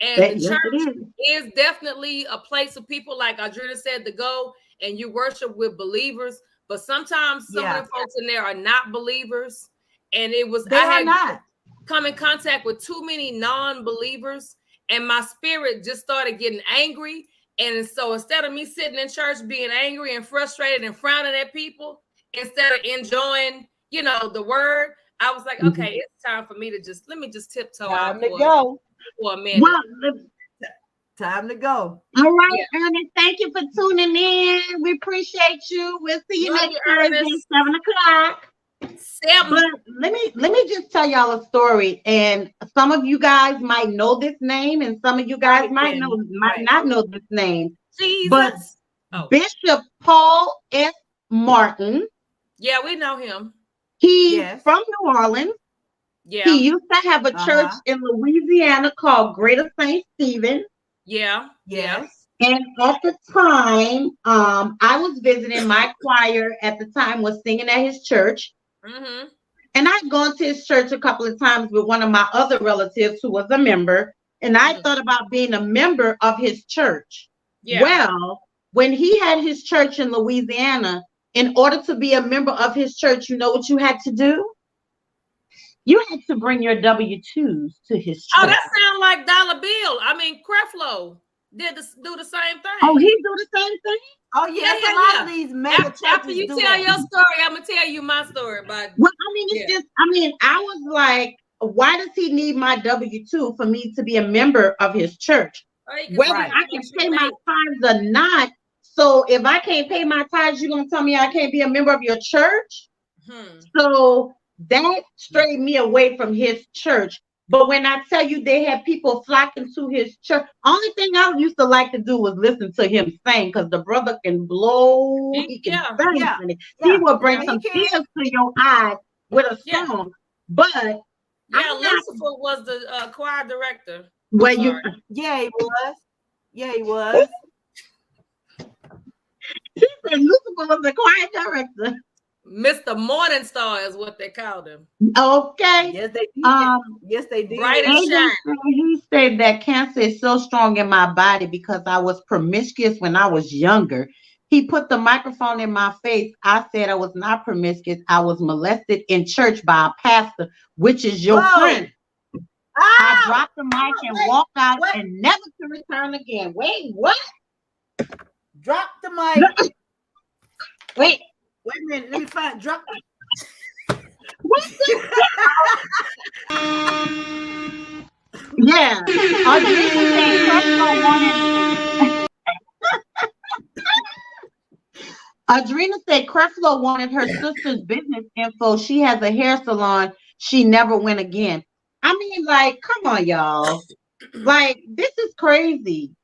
and the church is definitely a place of people, like Audrina said, to go and you worship with believers. But sometimes some of the folks in there are not believers. And I had come in contact with too many non-believers, and my spirit just started getting angry. And so instead of me sitting in church being angry and frustrated and frowning at people, instead of enjoying, you know, the word, I was like, okay, it's time for me to let me just tiptoe out for a minute. Well, time to go. All right, Ernest, thank you for tuning in. We appreciate you. We'll see you next Thursday, 7:00. But let me just tell y'all a story. And some of you guys might know this name, and some of you guys might not know this name. Jesus. But Bishop Paul S. Martin. Yeah, we know him. He's from New Orleans. Yeah. He used to have a church in Louisiana called Greater St. Stephen. Yeah. Yes. And at the time, I was visiting, my choir at the time was singing at his church. Mm-hmm. And I'd gone to his church a couple of times with one of my other relatives who was a member. And I thought about being a member of his church. Yeah. Well, when he had his church in Louisiana, in order to be a member of his church, you know what you had to do? You had to bring your W-2s to his church. Oh, that sounds like Dollar Bill. I mean, Creflo do the same thing. Oh, he do the same thing? Oh, yeah. A lot of these mega churches After you do tell that. your story, I'm going to tell you my story. But well, I mean, it's just, I was like, why does he need my W-2 for me to be a member of his church? Whether I can pay my tithes or not. So if I can't pay my tithes, you're going to tell me I can't be a member of your church? So that strayed me away from his church. But when I tell you they had people flocking to his church, only thing I used to like to do was listen to him sing, because the brother can blow, he can sing. He will bring some tears to your eyes with a song. But Lucifer was the choir director. Well, he was. Yeah, he was. He said Lucifer was the choir director. Mr. Morningstar is what they called him. Okay. Yes, they did. Yes, they did. Bright and shine. He said that cancer is so strong in my body because I was promiscuous when I was younger. He put the microphone in my face. I said I was not promiscuous. I was molested in church by a pastor, which is your friend. I dropped the mic and walked out and never to return again. Wait, what? Drop the mic. Wait a minute. Let me find. Drop. What's this? Yeah. Adrena said Creflo wanted her sister's business info. She has a hair salon. She never went again. I mean, like, come on, y'all. Like, this is crazy.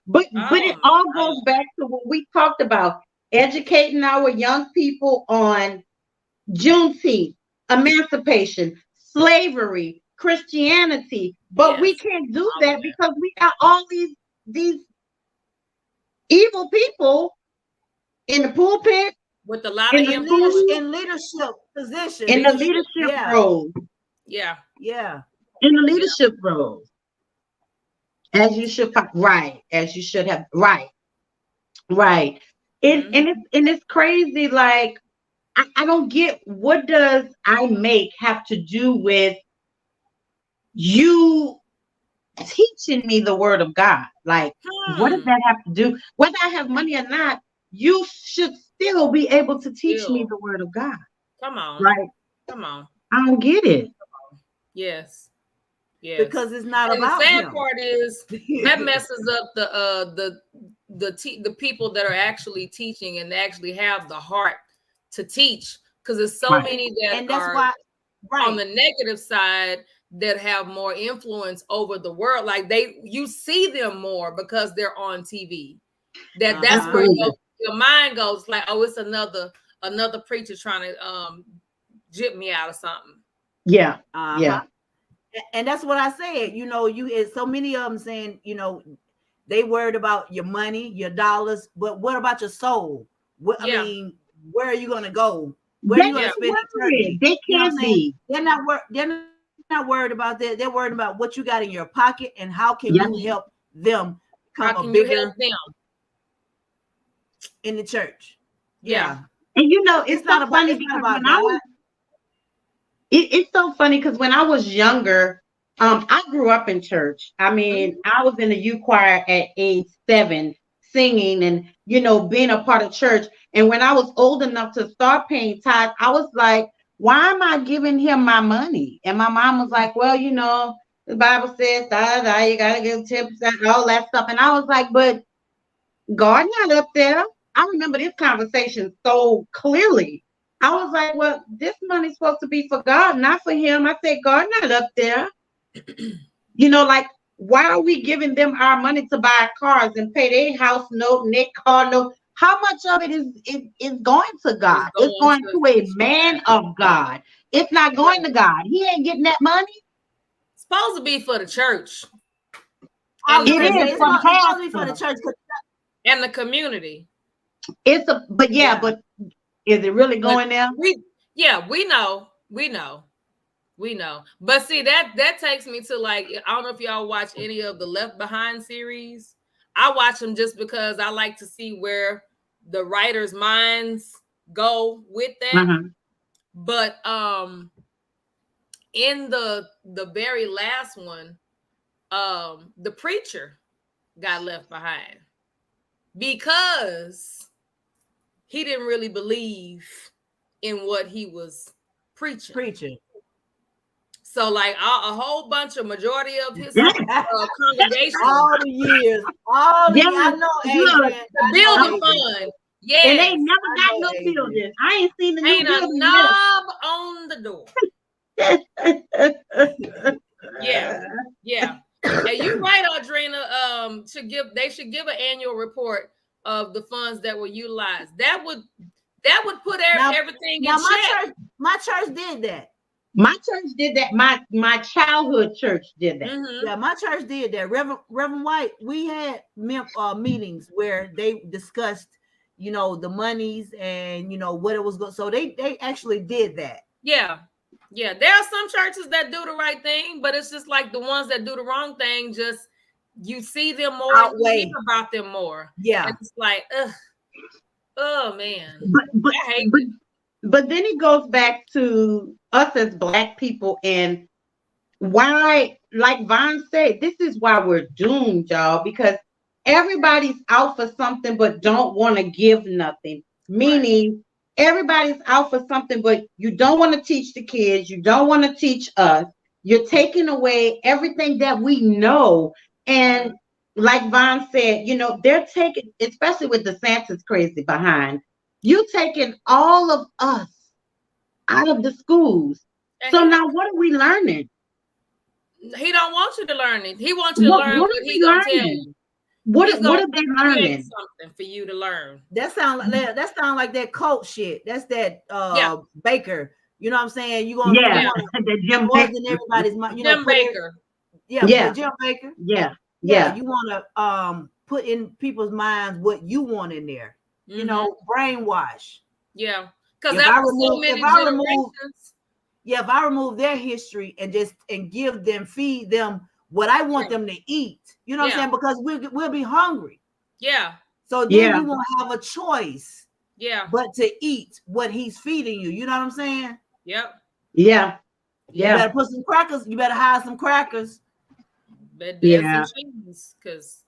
But it all goes back to what we talked about. Educating our young people on Juneteenth, emancipation, slavery, Christianity. But we can't do that because we got all these evil people in the pulpit, with a lot of in leadership positions, in the leadership role. Yeah. In the leadership role. As you should have. Right. And it's crazy. Like, I don't get, what does I make have to do with you teaching me the word of God? Like, what does that have to do? Whether I have money or not, you should still be able to teach me the word of God. Come on. Right. Come on. I don't get it. Yes. Because it's not about the sad him. part is that messes up the people that are actually teaching and actually have the heart to teach, because there's so many that are on the negative side that have more influence over the world. Like you see them more because they're on TV. That's where your mind goes, like, oh, it's another preacher trying to jip me out of something. Yeah. And that's what I said. You know, you had so many of them saying, you know, they worried about your money, your dollars, but what about your soul? I mean, where are you going to go? Where are you going to spend eternity? They can't be. They're not worried about that. They're worried about what you got in your pocket and how can you help them become a bigger in the church. Yeah. And you know, it's not funny because when I was, it's so funny because when I was younger, I grew up in church. I mean, I was in the youth choir at age 7. singing and, being a part of church. And when I was old enough to start paying tithes, I was like, why am I giving him my money? And my mom was like, well, the Bible says, you got to give 10%, all that stuff. And I was like, but God not up there. I remember this conversation so clearly. I was like, well, this money's supposed to be for God, not for him. I said, God not up there. Like, why are we giving them our money to buy cars and pay their house note and their car note? How much of it is going to God? It's going to a man of God. It's not going to God. He ain't getting that money. It's supposed to be for the church. It is supposed to be for the church and the community. But is it really going there? We know. But see, that takes me to, like, I don't know if y'all watch any of the Left Behind series. I watch them just because I like to see where the writers' minds go with that. Mm-hmm. But in the very last one, the preacher got left behind because he didn't really believe in what he was preaching. So, like, a whole bunch of majority of his congregation, all the years, I know, Adrian, the building fund, and they never got no building. I ain't seen the new ain't building a knob on the door. Yeah. And you're right, Audrina. They should give an annual report of the funds that were utilized. That would put everything in check. My church did that. My church did that. My childhood church did that. Mm-hmm. Yeah, my church did that. Reverend White, we had meetings where they discussed, the monies and what it was going. So they actually did that. Yeah. There are some churches that do the right thing, but it's just like the ones that do the wrong thing. Just you see them more, you hear about them more. Yeah, and it's like, oh man. But then it goes back to us as Black people and why, like Vaughn said, this is why we're doomed, y'all, because everybody's out for something but don't want to give nothing. Meaning everybody's out for something, but you don't want to teach the kids. You don't want to teach us. You're taking away everything that we know. And like Vaughn said, they're taking, especially with DeSantis crazy behind, you taking all of us out of the schools. So now what are we learning? He don't want you to learn it. He wants you to learn what he gonna tell you. What are they learning? Something for you to learn. That sound like that cult shit. That's that Baker. You know what I'm saying? You gonna the Jim Baker. Everybody's mind. Jim Baker. Jim Baker. Yeah. You want to put in people's minds what you want in there. Mm-hmm. Brainwash. Yeah, because after so many generations. If I remove their history and feed them what I want them to eat, you know what I'm saying? Because we'll be hungry. Yeah. So then you won't have a choice. Yeah. But to eat what he's feeding you. You know what I'm saying? Yep. Yeah. You better put some crackers. You better hide some crackers. Some cheese, because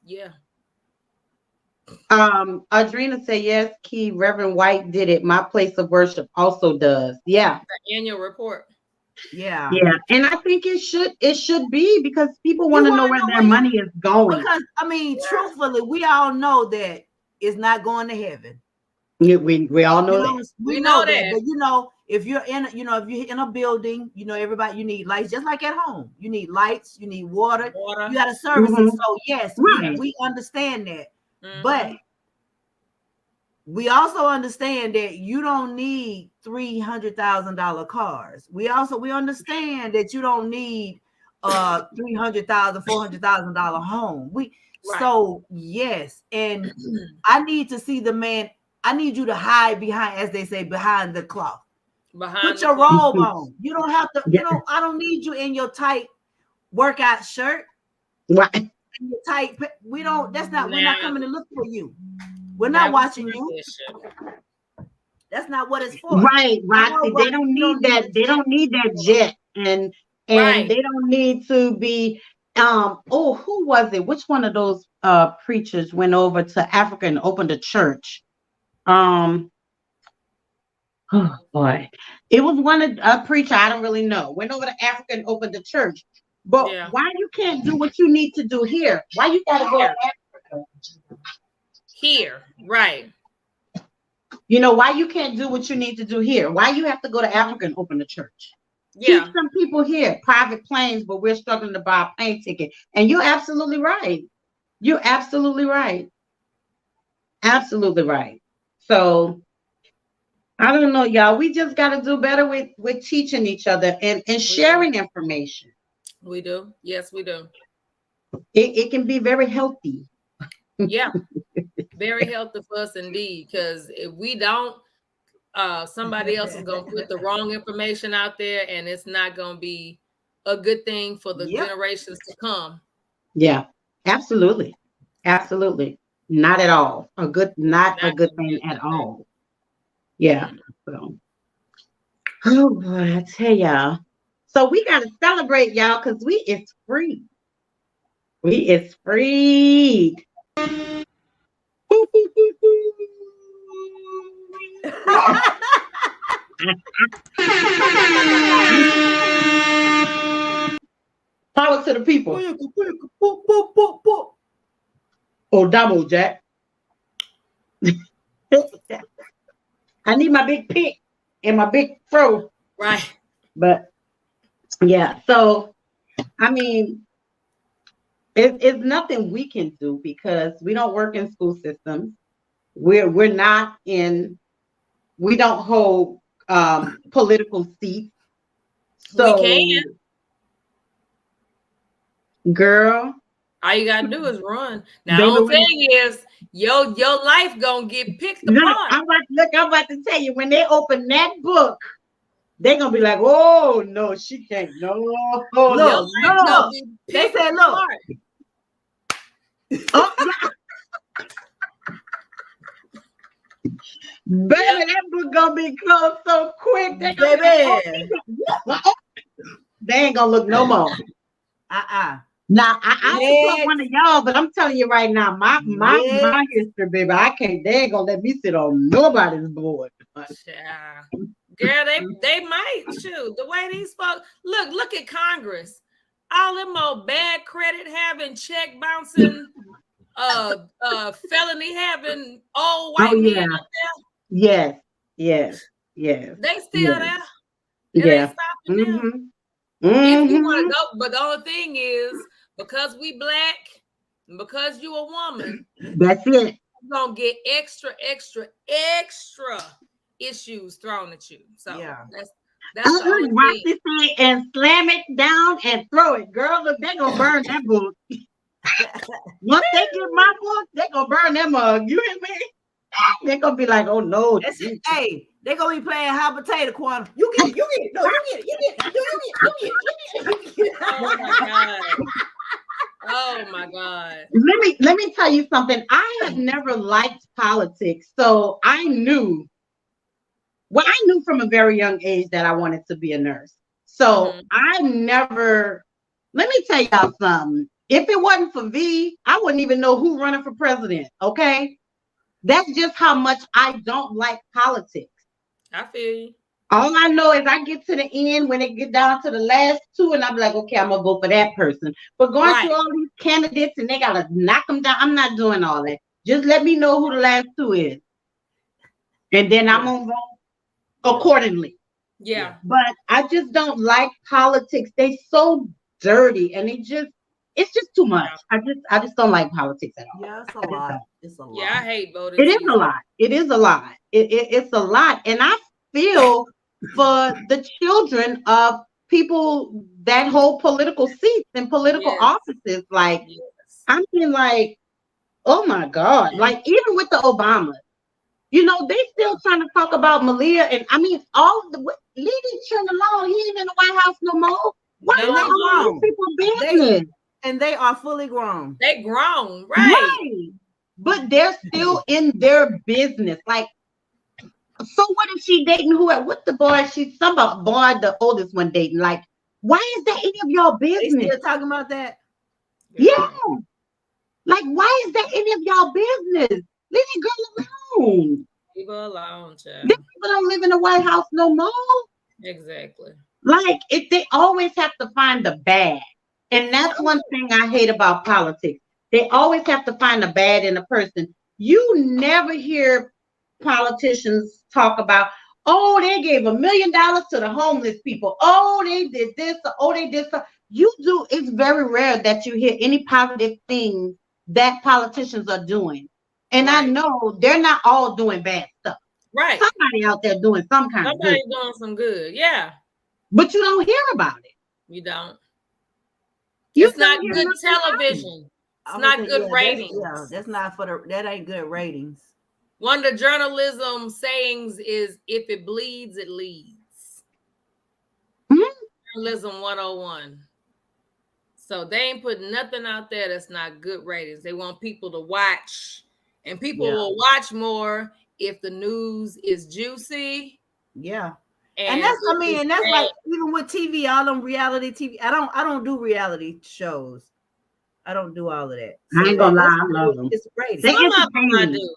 Audrina said yes, Key. Reverend White did it. My place of worship also does. Yeah. The annual report. Yeah. And I think it should be because people want to know where their money is going. Because truthfully, we all know that it's not going to heaven. We all know that. We know that. But if you're in a building, everybody, you need lights, just like at home. You need lights, you need water. You got to service it. So yes, we understand that. Mm-hmm. But we also understand that you don't need $300,000 cars. We understand that you don't need $300,000, $400,000 home. So yes, and I need to see the man. I need you to hide behind, as they say, behind the cloth. Put your robe on. You don't have to. I don't need you in your tight workout shirt. Right. Your tight. We don't. That's not. We're not coming to look for you. We're not watching you. That's not what it's for. Right, Roxy. They don't need that. They don't need that jet, and they don't need to be who was it? Which one of those preachers went over to Africa and opened a church? Oh boy, it was one of a preacher. I don't really know. Went over to Africa and opened a church. But why you can't do what you need to do here? Why you gotta go to Africa? Here, right? You know why you can't do what you need to do here? Why you have to go to Africa and open a church? Yeah, keep some people here, private planes, but we're struggling to buy a plane ticket. And you're absolutely right. You're absolutely right. Absolutely right. So I don't know, y'all. We just got to do better with teaching each other and sharing information. We do. Yes, we do. It can be very healthy. Yeah, very healthy for us indeed. Because if we don't, somebody else is going to put the wrong information out there, and it's not going to be a good thing for the generations to come. Yeah, absolutely. Absolutely. Not at all. Not a good thing at all. Yeah. So, oh boy, I tell y'all. So we got to celebrate, y'all, because we is free. We is freed. Power to the people. Oh, double Jack. I need my big pick and my big fro. Right. But yeah, so I mean, it's nothing we can do because we don't work in school systems. We don't hold political seats. So we can. Girl. All you gotta do is run. Now, the only thing is, your life gonna get picked apart. I'm about to tell you, when they open that book, they're gonna be like, "Oh no, she can't." No, no. They said, "Look." Baby, that book gonna be closed so quick. They ain't gonna look no more. Now I support one of y'all, but I'm telling you right now, my history, baby, I can't. They ain't gonna let me sit on nobody's board. Yeah. Girl, they might shoot the way these folks look at Congress. All them old bad credit having, check bouncing, felony having old white men up there. Yes. They still there. It ain't stopping them. If you want to go, but the only thing is, because we black, and because you a woman, that's it. You're gonna get extra issues thrown at you. So that's the only watch this thing and slam it down and throw it. Girl, look, they're gonna burn that book. Once they get my book, they're gonna burn that mug. You hear me? They're gonna be like, oh no. Hey, they're gonna be playing hot potato corner. You get it. No, you get it. Oh my God. Oh my God. Let me tell you something. I have never liked politics. So I knew from a very young age that I wanted to be a nurse. So let me tell y'all something. If it wasn't for V, I wouldn't even know who running for president. Okay. That's just how much I don't like politics. I feel you. All I know is I get to the end when it get down to the last two, and I'm like, okay, I'm gonna vote for that person. But going through all these candidates and they gotta knock them down, I'm not doing all that. Just let me know who the last two is, and then I'm gonna vote accordingly. Yeah. But I just don't like politics. They so dirty, and it's just too much. I just don't like politics at all. Yeah, it's a lot. Yeah, I hate voting. It is a lot. It's a lot, and I feel for the children of people that hold political seats and political offices. Like, I mean, like, oh my God! Like, even with the Obama, they still trying to talk about Malia, and I mean, leave these children alone. He ain't in the White House no more. Why are these people business? And they are fully grown. They grown, right? But they're still in their business. Like, so what if she dating what the boy? She's the oldest one dating. Like, why is that any of y'all business? They still talking about that? Yeah. Like, why is that any of y'all business? Leave that girl alone. Leave her alone, child. These people don't live in the White House no more. Exactly. Like, they always have to find the bad. And that's one thing I hate about politics. They always have to find the bad in a person. You never hear politicians talk about, oh, they gave $1 million to the homeless people. Oh, they did this. Oh, they did so. You do. It's very rare that you hear any positive things that politicians are doing. And I know they're not all doing bad stuff. Right. Somebody out there doing some kind of good. Doing some good. Yeah. But you don't hear about it. You don't. You it's not good television. It's not good ratings. That's not for the. That ain't good ratings. One of the journalism sayings is, "If it bleeds, it leads." Journalism 101. So they ain't putting nothing out there that's not good ratings. They want people to watch, and people will watch more if the news is juicy. Yeah. And that's, I mean, and that's like, even with TV, all them reality TV. I don't do reality shows. I don't do all of that. So I ain't gonna lie, I love them. It's great. Some of them I do.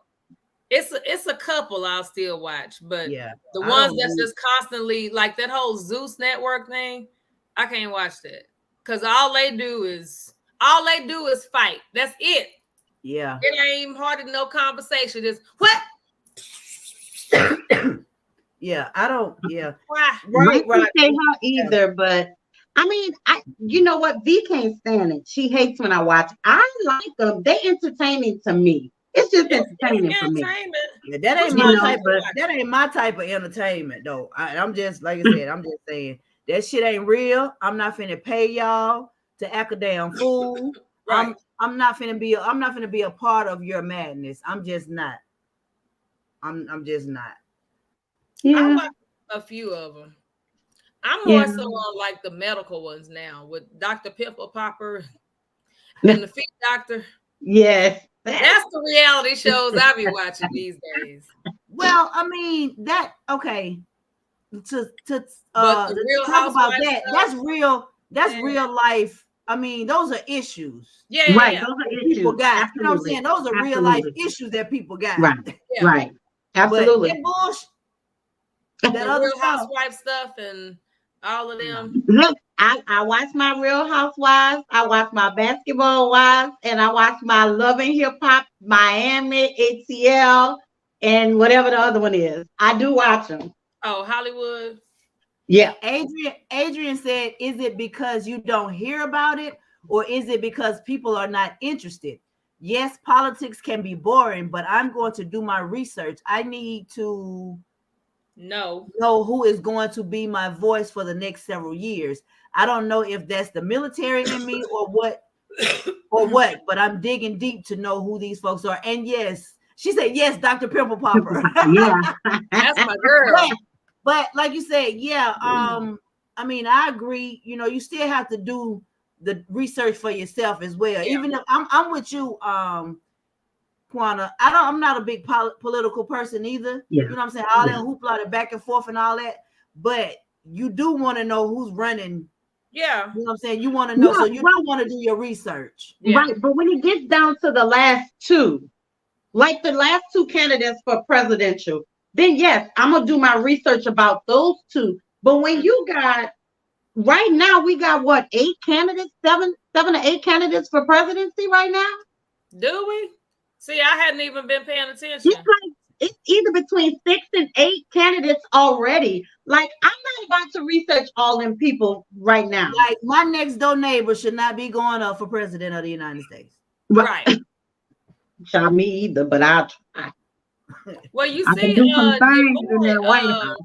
It's a couple I'll still watch, but the ones that's just constantly like that whole Zeus Network thing, I can't watch that because all they do is fight. That's it. Yeah. It ain't hardly no conversation. It's what. Yeah, I don't. Yeah, right. Say her either, but I mean, you know what? V can't stand it. She hates when I watch. I like them. They entertaining to me. It's just entertaining for me. Yeah, that ain't my type. That ain't my type of entertainment, though. I'm just like I said. I'm just saying that shit ain't real. I'm not finna pay y'all to act a damn fool. Right. I'm not finna be. I'm not finna be a part of your madness. I'm just not. I'm just not. Yeah. I watch a few of them. I'm more so on like the medical ones now with Dr. Pimple Popper and the Feet Doctor. Yes. That's the reality shows I be watching these days. Well, I mean okay. To Real talk about that, stuff, that's real. That's real life. I mean, those are issues. Yeah, right. Those are issues. People got. Absolutely. You know what I'm saying? Those are real life issues that people got. Right. Right. Absolutely. But that bullshit. That Real Housewife stuff and all of them. Look, I watch my Real Housewives, I watch my Basketball Wives, and I watch my Love and Hip Hop, Miami, ATL, and whatever the other one is. I do watch them. Oh, Hollywood. Yeah. Adrian said, is it because you don't hear about it, or is it because people are not interested? Yes, politics can be boring, but I'm going to do my research. I need to know who is going to be my voice for the next several years. I don't know if that's the military in me or what, but I'm digging deep to know who these folks are. And yes, she said, yes, Dr. Pimple Popper. Yeah. That's my girl. But like you said, I mean, I agree. You know, you still have to do the research for yourself as well. Yeah. Even if I'm with you, Quana, I'm not a big political person either. Yeah. You know what I'm saying? All that hoopla, the back and forth and all that. But you do want to know who's running. Yeah. You know what I'm saying? You want to know. So you do want to do your research. Yeah. Right. But when it gets down to the last two, like the last two candidates for presidential, then yes, I'm going to do my research about those two. But when you got, right now, we got what, 8 candidates, seven to 8 candidates for presidency right now? Do we? See, I hadn't even been paying attention. It's either between 6 and 8 candidates already. Like, I'm not about to research all them people right now. Like, my next door neighbor should not be going up for president of the United States. Right. Not me either, but I'll try. Well, you I see, do some things in that White House.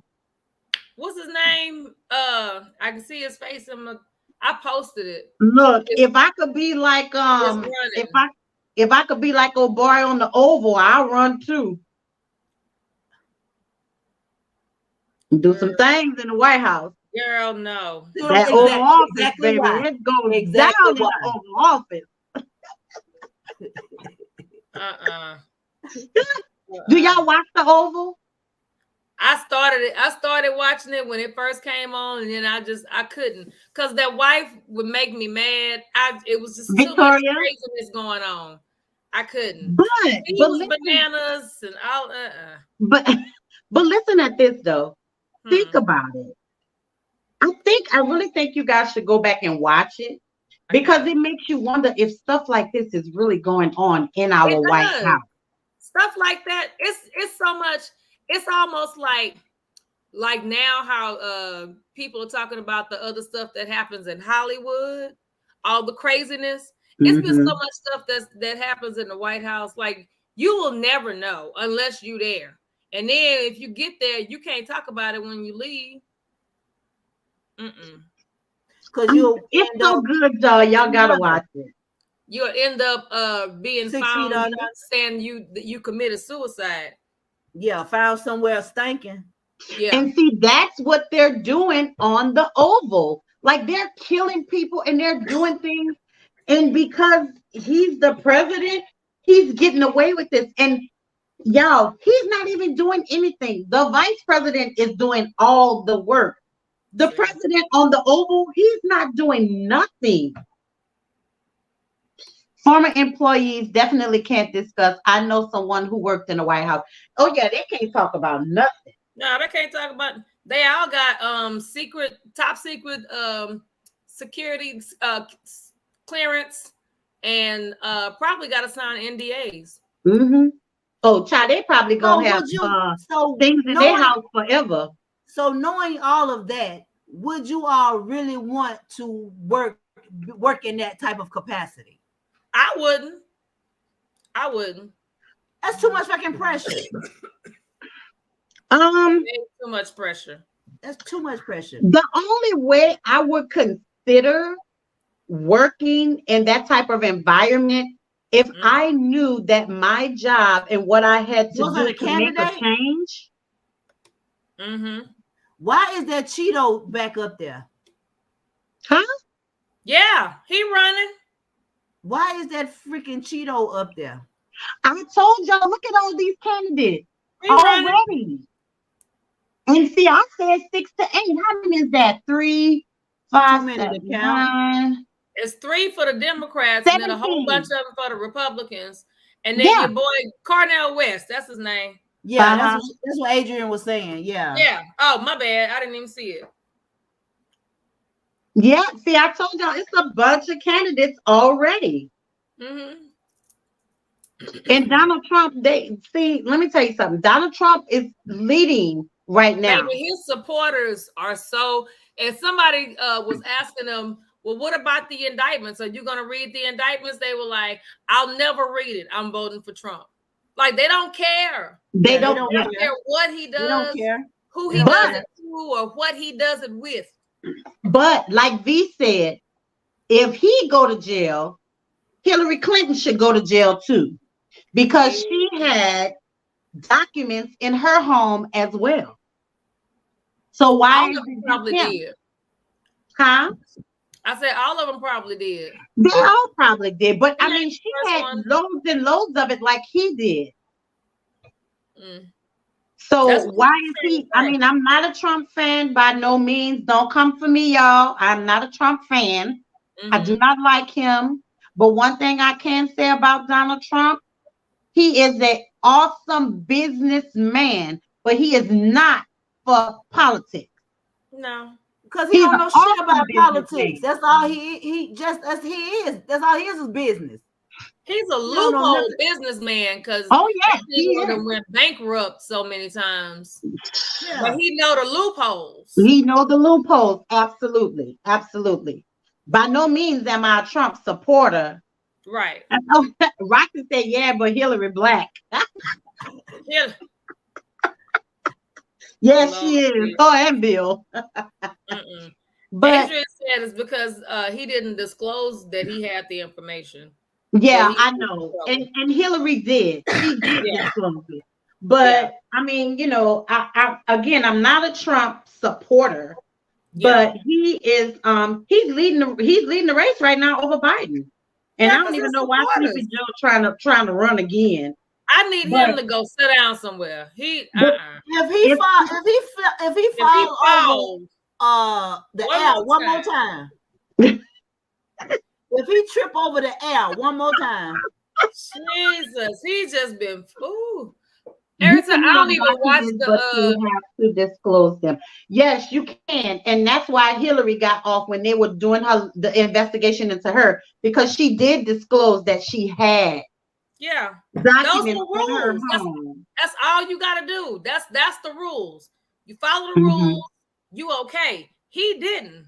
What's his name? I can see his face in my. I posted it. Look, if I could be like if I could be like old boy on the Oval, I'll run too. Do some things in the White House. Girl, no. That Oval Office, baby. Let's go down in the Oval Office. Do y'all watch the Oval? I started watching it when it first came on, and then I couldn't, because that wife would make me mad. It was just too much craziness going on. I couldn't. But listen, bananas and all. But listen at this though. Think about it. I really think you guys should go back and watch it, because it makes you wonder if stuff like this is really going on in our White House. Stuff like that. It's so much. It's almost like now how people are talking about the other stuff that happens in Hollywood, all the craziness. It's been so much stuff that happens in the White House. Like, you will never know unless you're there. And then if you get there, you can't talk about it when you leave. Because it's so good, though. Y'all gotta watch it. You'll end up being found saying you committed suicide. Yeah, found somewhere stinking. Yeah. And see, that's what they're doing on the Oval. Like, they're killing people and they're doing things. And because he's the president, he's getting away with this. And y'all, he's not even doing anything. The vice president is doing all the work. The president on the Oval, he's not doing nothing. Former employees definitely can't discuss. I know someone who worked in the White House. Oh yeah, they can't talk about nothing. No, they can't talk about. They all got top secret security clearance, and probably got to sign NDAs. Oh, child, they probably gonna have things in their house forever. So knowing all of that, would you all really want to work in that type of capacity? I wouldn't. That's too much fucking pressure. Too much pressure. That's too much pressure. The only way I would consider working in that type of environment, if I knew that my job and what I had to do to make a change. Why is that Cheeto back up there? Huh? Yeah, he running. Why is that freaking Cheeto up there? I told y'all, look at all these candidates already. And see, I said 6 to 8. How many is that? 3, 5, 7, 9. It's 3 for the Democrats 17. And then a whole bunch of them for the Republicans. And then your boy Cornel West, that's his name. Yeah, that's what Adrian was saying. Yeah. Yeah. Oh, my bad. I didn't even see it. Yeah, see, I told y'all it's a bunch of candidates already. And Donald Trump, let me tell you something. Donald Trump is leading right now. Baby, his supporters are so, and somebody was asking them, well, what about the indictments? Are you going to read the indictments? They were like, I'll never read it. I'm voting for Trump. Like, they don't care. They don't care what he does, they don't care. Who he does it to, or what he does it with. But like V said, if he go to jail, Hillary Clinton should go to jail too, because she had documents in her home as well. So why probably did? Huh? I said all of them probably did. They all probably did, but I mean, she had loads and loads of it like he did. So why is he? I mean, I'm not a Trump fan by no means. Don't come for me, y'all. I'm not a Trump fan. I do not like him. But one thing I can say about Donald Trump, he is an awesome businessman, but he is not for politics. No. Because he don't know shit about politics. That's all he just as he is. That's all he is business. He's a loophole businessman because he went bankrupt so many times. Yeah. But he know the loopholes. He know the loopholes. Absolutely. Absolutely. By no means am I a Trump supporter. Right. Rocky said, yeah, but Hillary black. Yeah. Yes, she is. Oh, and Bill. But Adrian said it's because he didn't disclose that he had the information. Yeah, I know. And Hillary did. She did disclose it. But I mean, you know, I'm not a Trump supporter, but he is he's leading the race right now over Biden. And I don't even know why Sleepy Joe trying to run again. I need him to go sit down somewhere. If he falls over the air one more time. If he trip over the air one more time. Jesus, he's just been fool. Every time I don't even watch but you have to disclose them. Yes, you can, and that's why Hillary got off when they were doing the investigation into her, because she did disclose that she had. Yeah, those are the rules. That's all you got to do. That's the rules. You follow the rules, you okay. He didn't.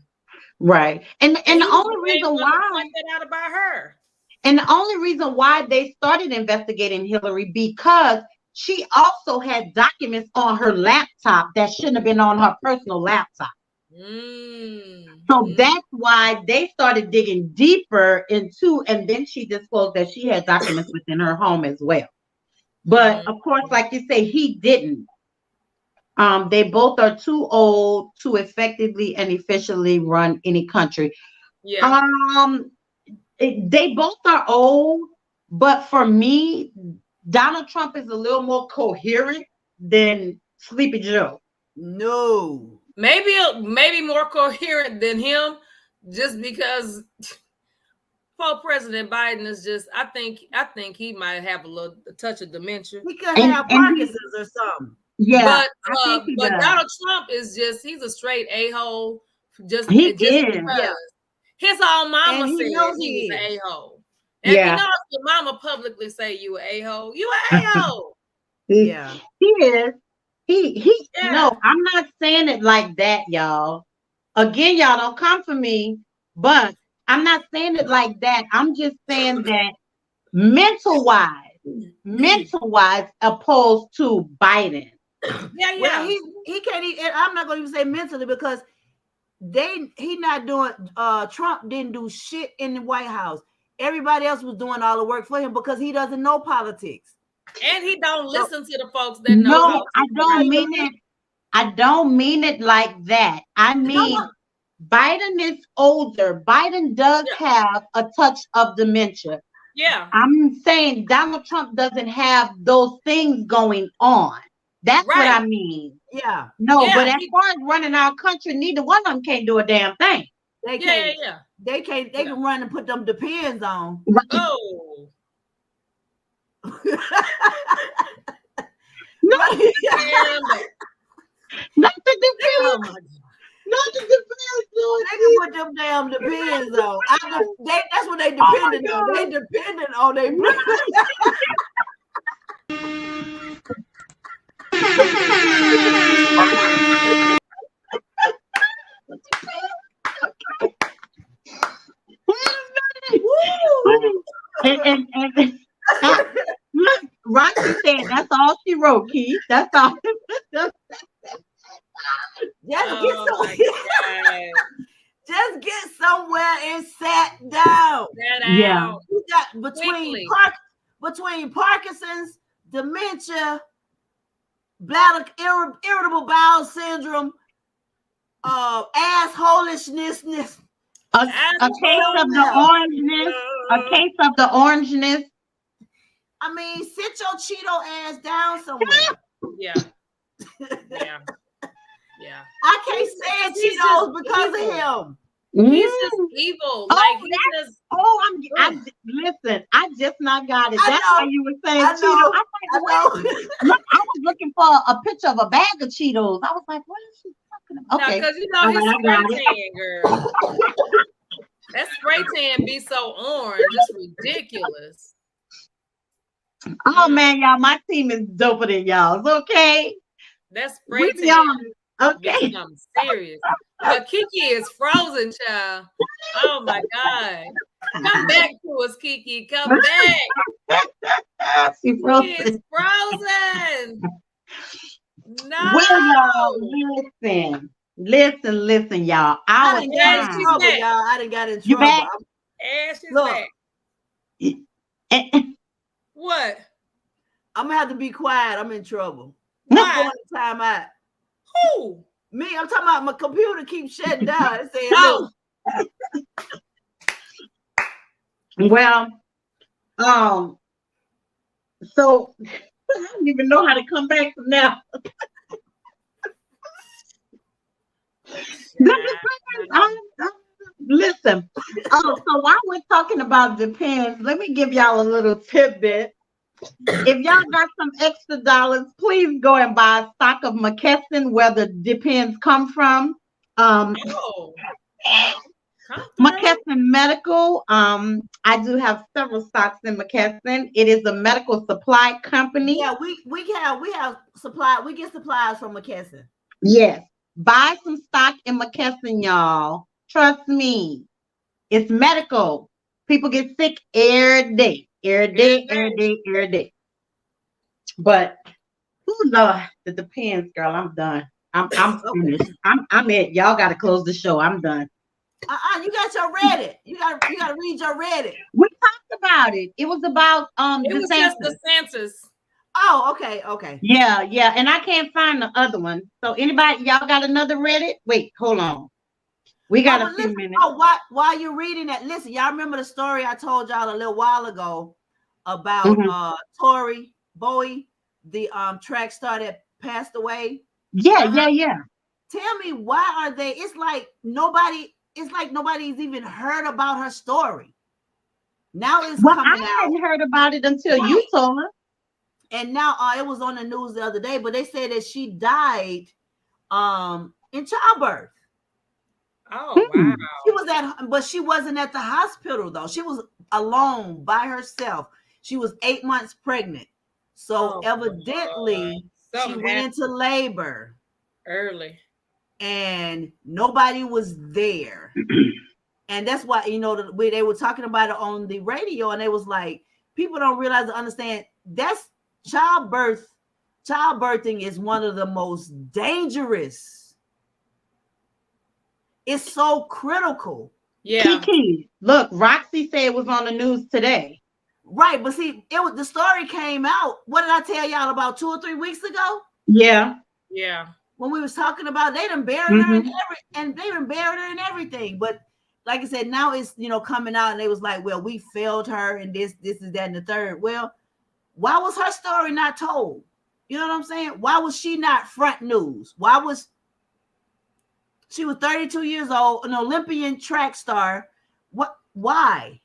Right, and the only reason why point that out about her. And the only reason why they started investigating Hillary, because she also had documents on her laptop that shouldn't have been on her personal laptop. So that's why they started digging deeper into, and then she disclosed that she had documents within her home as well. But of course, like you say, he didn't. They both are too old to effectively and efficiently run any country. Yeah. They both are old, but for me, Donald Trump is a little more coherent than Sleepy Joe. No. Maybe more coherent than him, just because President Biden is just, I think he might have a touch of dementia. He could have Parkinson's or something. Yeah. But Donald Trump is just, he's a straight a-hole. Just he is. Yeah. His own mama said he was an a-hole. And you know, if your mama publicly say you an a-hole, you an a-hole. He is. No, I'm not saying it like that, y'all. Again, y'all don't come for me, but I'm not saying it like that. I'm just saying that mental wise, opposed to Biden. Yeah. Well, he can't even, I'm not going to even say mentally, because he not doing, Trump didn't do shit in the White House. Everybody else was doing all the work for him because he doesn't know politics. And he don't listen to the folks that know. No, I don't mean it. I don't mean it like that. I mean, Biden is older. Biden does have a touch of dementia. Yeah. I'm saying Donald Trump doesn't have those things going on. That's what I mean. Yeah. No, but as far as running our country, neither one of them can't do a damn thing. They can't. Yeah. They can't. They can run and put them depends on. Oh. Not the depends. Not the depends. They can put them damn depends on. That's what they depended on. They depended on their. Look, Roxy said that's all she wrote, Keith. That's all. Just get somewhere and sat down. Yeah. You got between Parkinson's, dementia, bladder, irritable bowel syndrome, assholishness. A case of the orangeness. A case of the orangeness. I mean, sit your Cheeto ass down somewhere. Yeah. I can't stand Cheetos because of him. He's just evil. Listen, I just not got it. That's why you were saying Cheetos. I was looking for a picture of a bag of Cheetos. I was like, what is she talking about? Okay. Because you know his spray tan, girl. That spray tan be so orange. It's ridiculous. Oh man, y'all, my team is doper than y'all's. Okay. That spray tan. Okay. I'm serious. But Kiki is frozen, child. Oh my God. Come back to us, Kiki. Come back. She's frozen. She is frozen. No. Well, y'all, listen, y'all. I done got in trouble, y'all. I done got in trouble. You back? And she's back. What? I'm gonna have to be quiet. I'm in trouble. Why? I'm going to time out. Who? Me. I'm talking about my computer keeps shutting down. It says, Well, So I don't even know how to come back from now. Listen. Oh, so while we're talking about Depends, let me give y'all a little tidbit. If y'all got some extra dollars, please go and buy a stock of McKesson, where the Depends come from. McKesson Medical. I do have several stocks in McKesson. It is a medical supply company. Yeah, we have supply. We get supplies from McKesson. Yes, buy some stock in McKesson, y'all. Trust me, it's medical. People get sick every day, every day, every day, every day. But Lord, it depends, girl. I'm done. I'm finished. I'm it. Y'all got to close the show. I'm done. You got your Reddit. You got to read your Reddit. We talked about it. It was about it was just DeSantis. Oh, okay. Yeah, and I can't find the other one. So anybody, y'all got another Reddit? Wait, hold on. We got a few minutes. Oh, while you're reading that, listen, y'all remember the story I told y'all a little while ago about Tori Bowie, the track star that passed away? Yeah. Tell me, why are they? It's like nobody's even heard about her story. Now it's coming out. I hadn't heard about it until you told her. And now it was on the news the other day, but they said that she died in childbirth. Oh wow. But she wasn't at the hospital though. She was alone by herself. She was 8 months pregnant. So evidently she went into labor early. And nobody was there. And that's why, they were talking about it on the radio, and they was like, people don't realize or understand that's childbirthing is one of the most dangerous. It's so critical. Yeah. Kiki, look, Roxy said it was on the news today. Right, but see, the story came out. What did I tell y'all about 2 or 3 weeks ago? Yeah. When we was talking about, they done buried her and everything. But like I said, now it's coming out, and they was like, well, we failed her, and this is that and the third. Well, why was her story not told? You know what I'm saying? Why was she not front news? She was 32 years old, an Olympian track star. Why?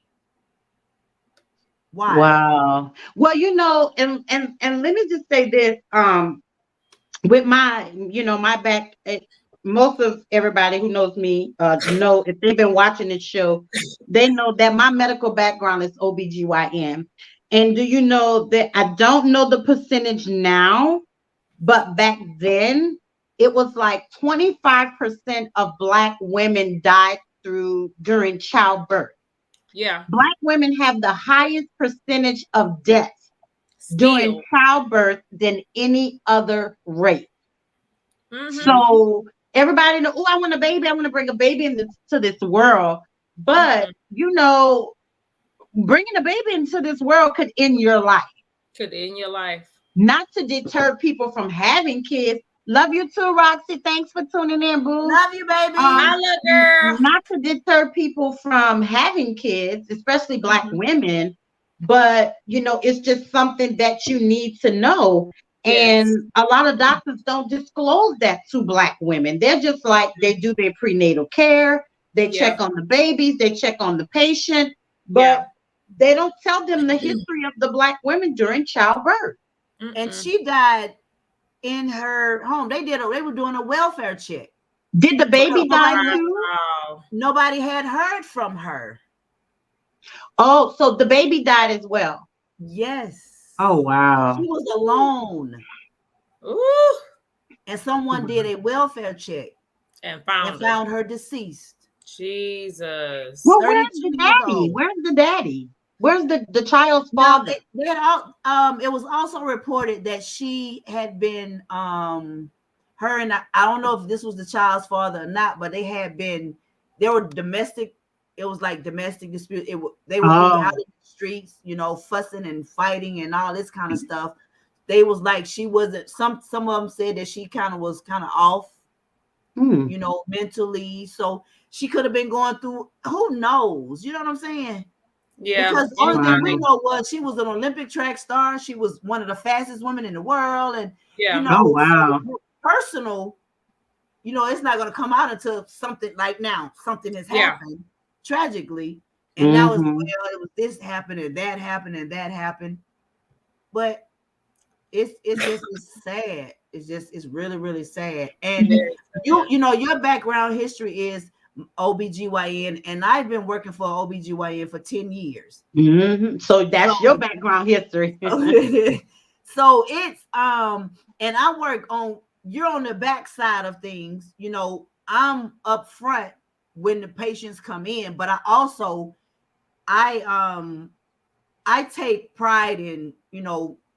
Wow. Well, and let me just say this. With my, my back, most of everybody who knows me know, if they've been watching this show, they know that my medical background is OBGYN. And do you know that I don't know the percentage now, but back then it was like 25% of Black women died during childbirth. Yeah. Black women have the highest percentage of deaths during childbirth than any other race. So everybody know, I want a baby. I want to bring a baby into this world. But bringing a baby into this world could end your life. Not to deter people from having kids. Love you too, Roxy. Thanks for tuning in, boo. Love you, baby. I love girl. Not to deter people from having kids, especially Black women, but it's just something that you need to know. Yes. And a lot of doctors don't disclose that to Black women. They're just like, they do their prenatal care, they check on the babies, they check on the patient, but they don't tell them the history of the Black women during childbirth. And she died in her home. They were doing a welfare check. Did the baby die too? Nobody had heard from her. Oh, so the baby died as well. Yes. Oh, wow. She was alone. Ooh. And someone did a welfare check and found her deceased. Jesus. Well, where's the daddy? Where's the daddy? Where's the child's father? It was also reported that she had been her and I don't know if this was the child's father or not, but there were domestic. It was like domestic dispute. They would be out in the streets, fussing and fighting and all this kind of stuff. They was like, she wasn't. Some of them said that she was off, mentally. So she could have been going through. Who knows? You know what I'm saying? Yeah. Because the only thing we know was she was an Olympic track star. She was one of the fastest women in the world. And, yeah. You know, so personal, it's not going to come out until something like now. Something has happened tragically. And now it's, it was this happened and that happened and that happened. But it's sad. It's really, really sad. And your background history is OBGYN, and I've been working for OBGYN for 10 years. So that's your background history. So it's and I work you're on the back side of things. I'm up front when the patients come in, but I take pride in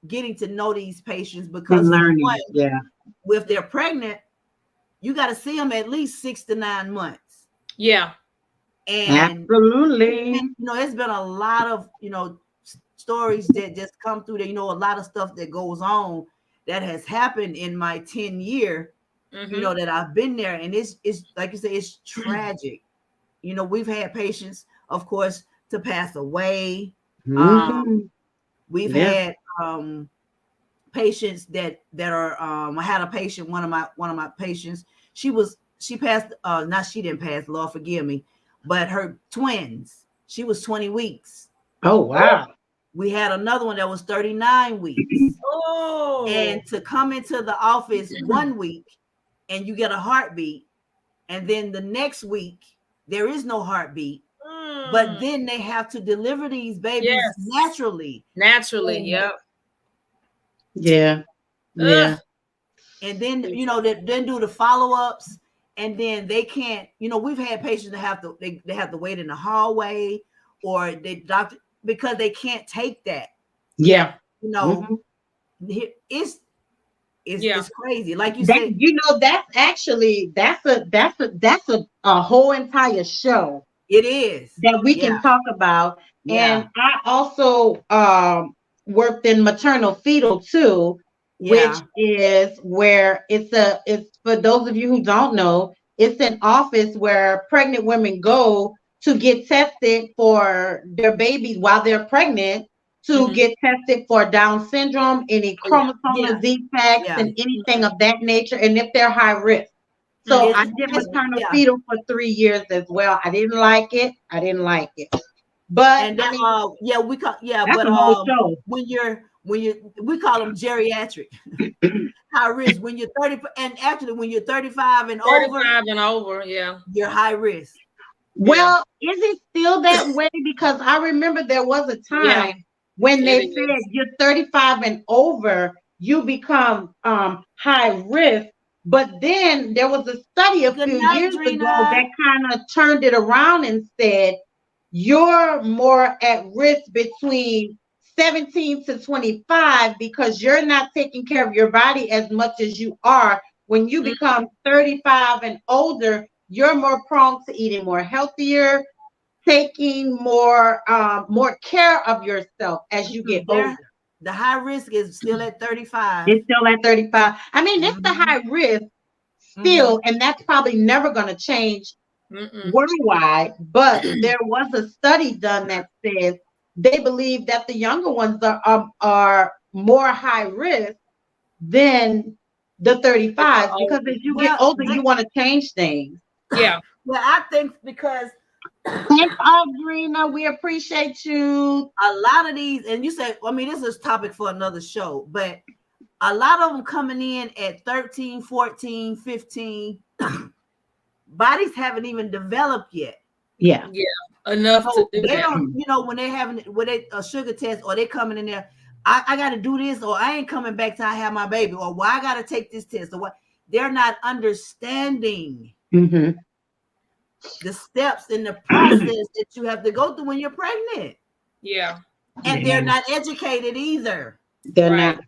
getting to know these patients, because learning, if they're pregnant, you got to see them at least 6 to 9 months. Yeah. And absolutely. It's been a lot of stories that just come through there. A lot of stuff that goes on that has happened in my 10 year, that I've been there. And it's like you say, it's tragic. We've had patients, of course, to pass away. We've had patients that are I had a patient, one of my patients, she passed, she didn't pass, Lord forgive me, but her twins, she was 20 weeks. Oh wow. We had another one that was 39 weeks. Oh. And to come into the office 1 week and you get a heartbeat, and then the next week there is no heartbeat. But then they have to deliver these babies naturally. Yep. Yeah. And then then do the follow-ups, and then they can't. We've had patients that have to they have to wait in the hallway, or doctor, because they can't take that. Yeah. It's crazy. Like you said, that's a whole entire show. It is that we can talk about. And I also worked in maternal fetal too, which is where it's for those of you who don't know, it's an office where pregnant women go to get tested for their babies while they're pregnant, to get tested for Down syndrome, any chromosomal defects, and anything of that nature, and if they're high risk. So I did maternal fetal for 3 years as well. I didn't like it. But and then, we call we call them geriatric high risk. When you're 30, and actually when you're 35 and over, you're high risk. Well, is it still that way? Because I remember there was a time when they said you're 35 and over, you become high risk. But then there was a study a few years ago that kind of turned it around and said you're more at risk between 17 to 25 because you're not taking care of your body as much as you are. When you become 35 and older, you're more prone to eating more healthier, taking more care of yourself as you get older. The high risk is still at 35. It's still at 35. I mean, it's the high risk still, and that's probably never going to change worldwide. But there was a study done that says they believe that the younger ones are more high risk than the 35, because as you get older, you want to change things. Yeah. Well, I think because thanks, Audrina. We appreciate you. A lot of these, and you said, this is a topic for another show, but a lot of them coming in at 13, 14, 15, bodies haven't even developed yet. Yeah. Enough to do they that. don't, when they having a sugar test, or they coming in there, I got to do this, or I ain't coming back till I have my baby, or why I got to take this test, or what. They're not understanding the steps in the process that you have to go through when you're pregnant. Yeah. And they're not educated either. They're not.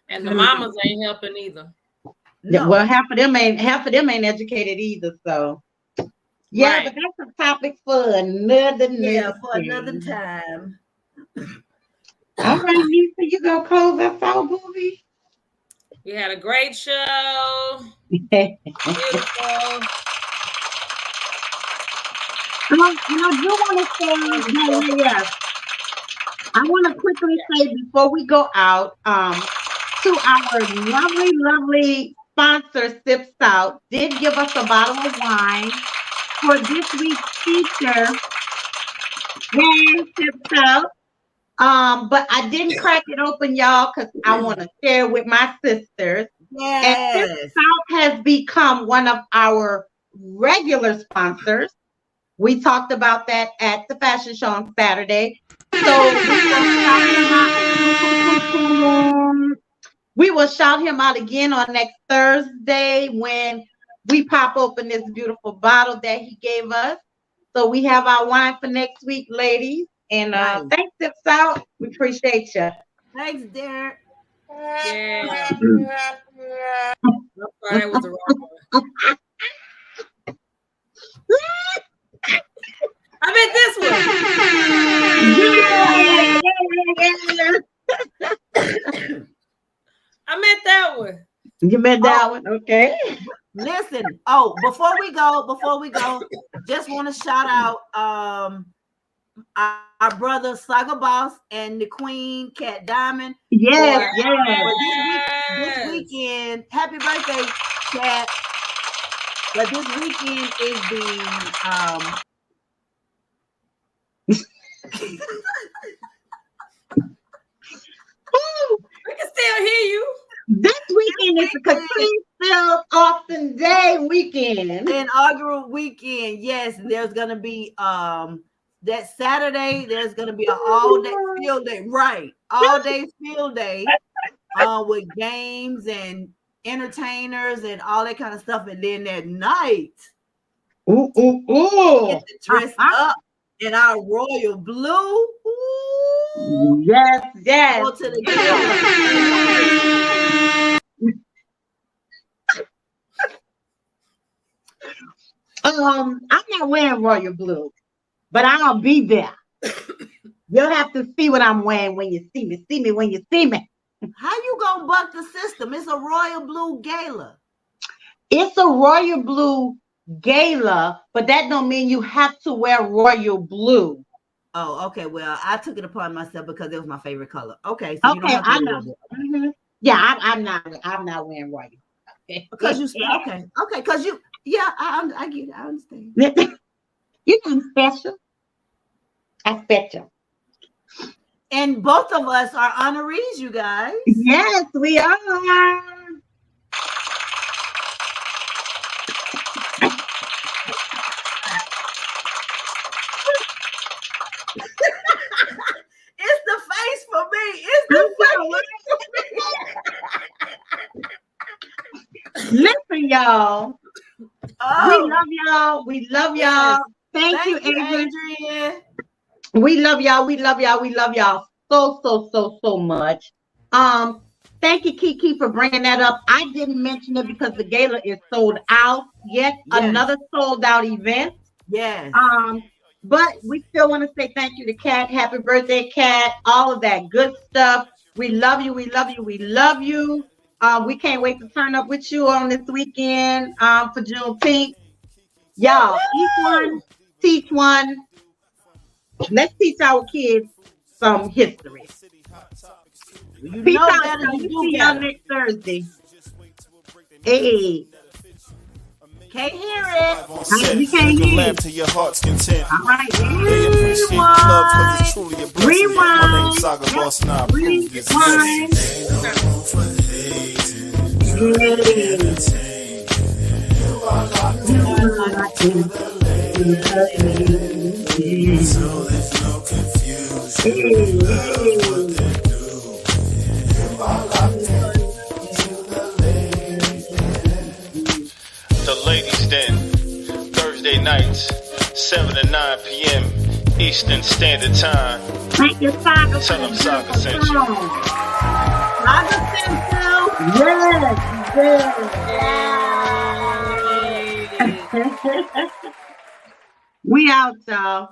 And the mamas ain't helping either. No. Well, half of them ain't educated either. So but that's a topic for another time. All right, Lisa, you gonna close us out, movie? We had a great show. Beautiful. do want to say, yes. I want to quickly say before we go out, to our lovely sponsor, Sip South, did give us a bottle of wine for this week's feature. Yay, Sip South. But I didn't crack it open, y'all, because I want to share with my sisters. Yes. And Sip South has become one of our regular sponsors. We talked about that at the fashion show on Saturday. So we will shout him out again on next Thursday when we pop open this beautiful bottle that he gave us. So we have our wine for next week, ladies. And thanks, Sip South. We appreciate you. Thanks, Derek. Yeah. That was the wrong one. I meant this one. I meant that one. You meant that one? Okay. Listen. Before we go, just want to shout out our brother Saga Boss and the Queen Cat Diamond. Yes. This weekend, happy birthday, Cat. But this weekend is the we can still hear you. This weekend is the Caprice Field Austin Day weekend. Inaugural weekend. Yes, there's gonna be that Saturday. There's gonna be an all-day field day. Right, all-day field day with games and entertainers and all that kind of stuff. And then that night, get to dress up in our royal blue. Ooh. Yes. Go to the gala. I'm not wearing royal blue, but I'll be there. You'll have to see what I'm wearing when you see me. See me when you see me. How you gonna buck the system? It's a royal blue gala. It's a royal blue gala, but that don't mean you have to wear royal blue. Oh, okay. Well, I took it upon myself because it was my favorite color. Okay, so you don't Okay, have to I wear know. it. Mm-hmm. Yeah, I'm not wearing royal. Okay. Because you okay, because you I get it, I understand. You know special. I special. And both of us are honorees, you guys. Yes, we are. It's the face for me. It's the face. Listen, y'all. Oh. We love y'all. Thank you, Adrian. We love y'all. We love y'all so much. Thank you, Kiki, for bringing that up. I didn't mention it because the gala is sold out. Yes. Another sold out event. Yes. But we still want to say thank you to Kat. Happy birthday, Kat. All of that good stuff. We love you. We can't wait to turn up with you on this weekend for Juneteenth. Y'all, each one, teach one. Let's teach our kids some history. Peace out. See y'all next Thursday. Hey. Can't hear it. You can't hear it. To your heart's content. All right. They appreciate the love because it's truly a blessing. My name's Saga Boss, and I approve this So there's no confusion about what they do. You are locked into the ladies' den. The Ladies' Den, Thursday nights, 7 to 9 p.m. Eastern Standard Time. Thank you, Saga. Tell them Saga sent you. Saga sent you. Yes. We out, y'all.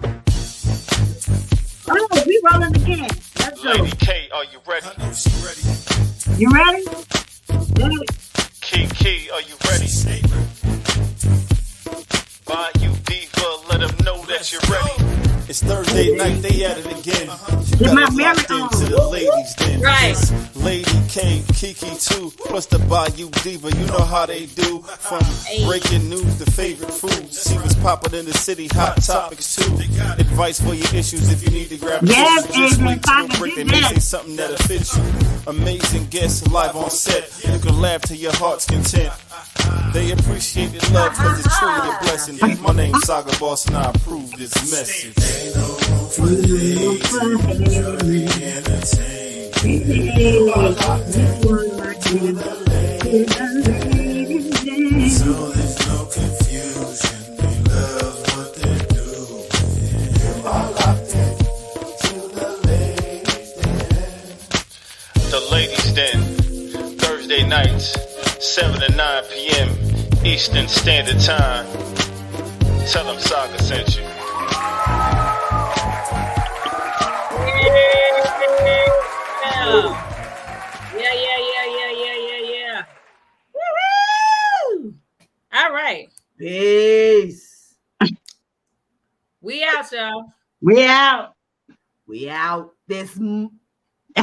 Oh, we rolling again. Let's go. Lady K, are you ready? You ready? Key, are you ready? Bayou Diva, let them know that that you're ready. It's Thursday night, they at it again. You Get my got it locked Mary into the ladies den. Right. It's Lady K, Kiki too, plus the Bayou Diva. You know how they do. From breaking news to favorite foods. She was popping in the city, hot topics too. Advice for your issues if you need to grab a Yes, tissue. Just Adrian, wait till a break, they may yes. say something that'll fit you. Amazing guests live on set. You can laugh to your heart's content. They appreciate the love because it's truly a blessing. My name's Saga Boss and I approve this message. Ain't no room for the hate to enjoy the entertainment. You are locked into the ladies' den. So there's no confusion. They love what they're doing. You are locked into the ladies' den. The Ladies Den, Thursday nights, 7 to 9 p.m. Eastern Standard Time. Tell them Saga sent you. Yeah. Woo-hoo! All right. Peace. We out, y'all. We out. We out this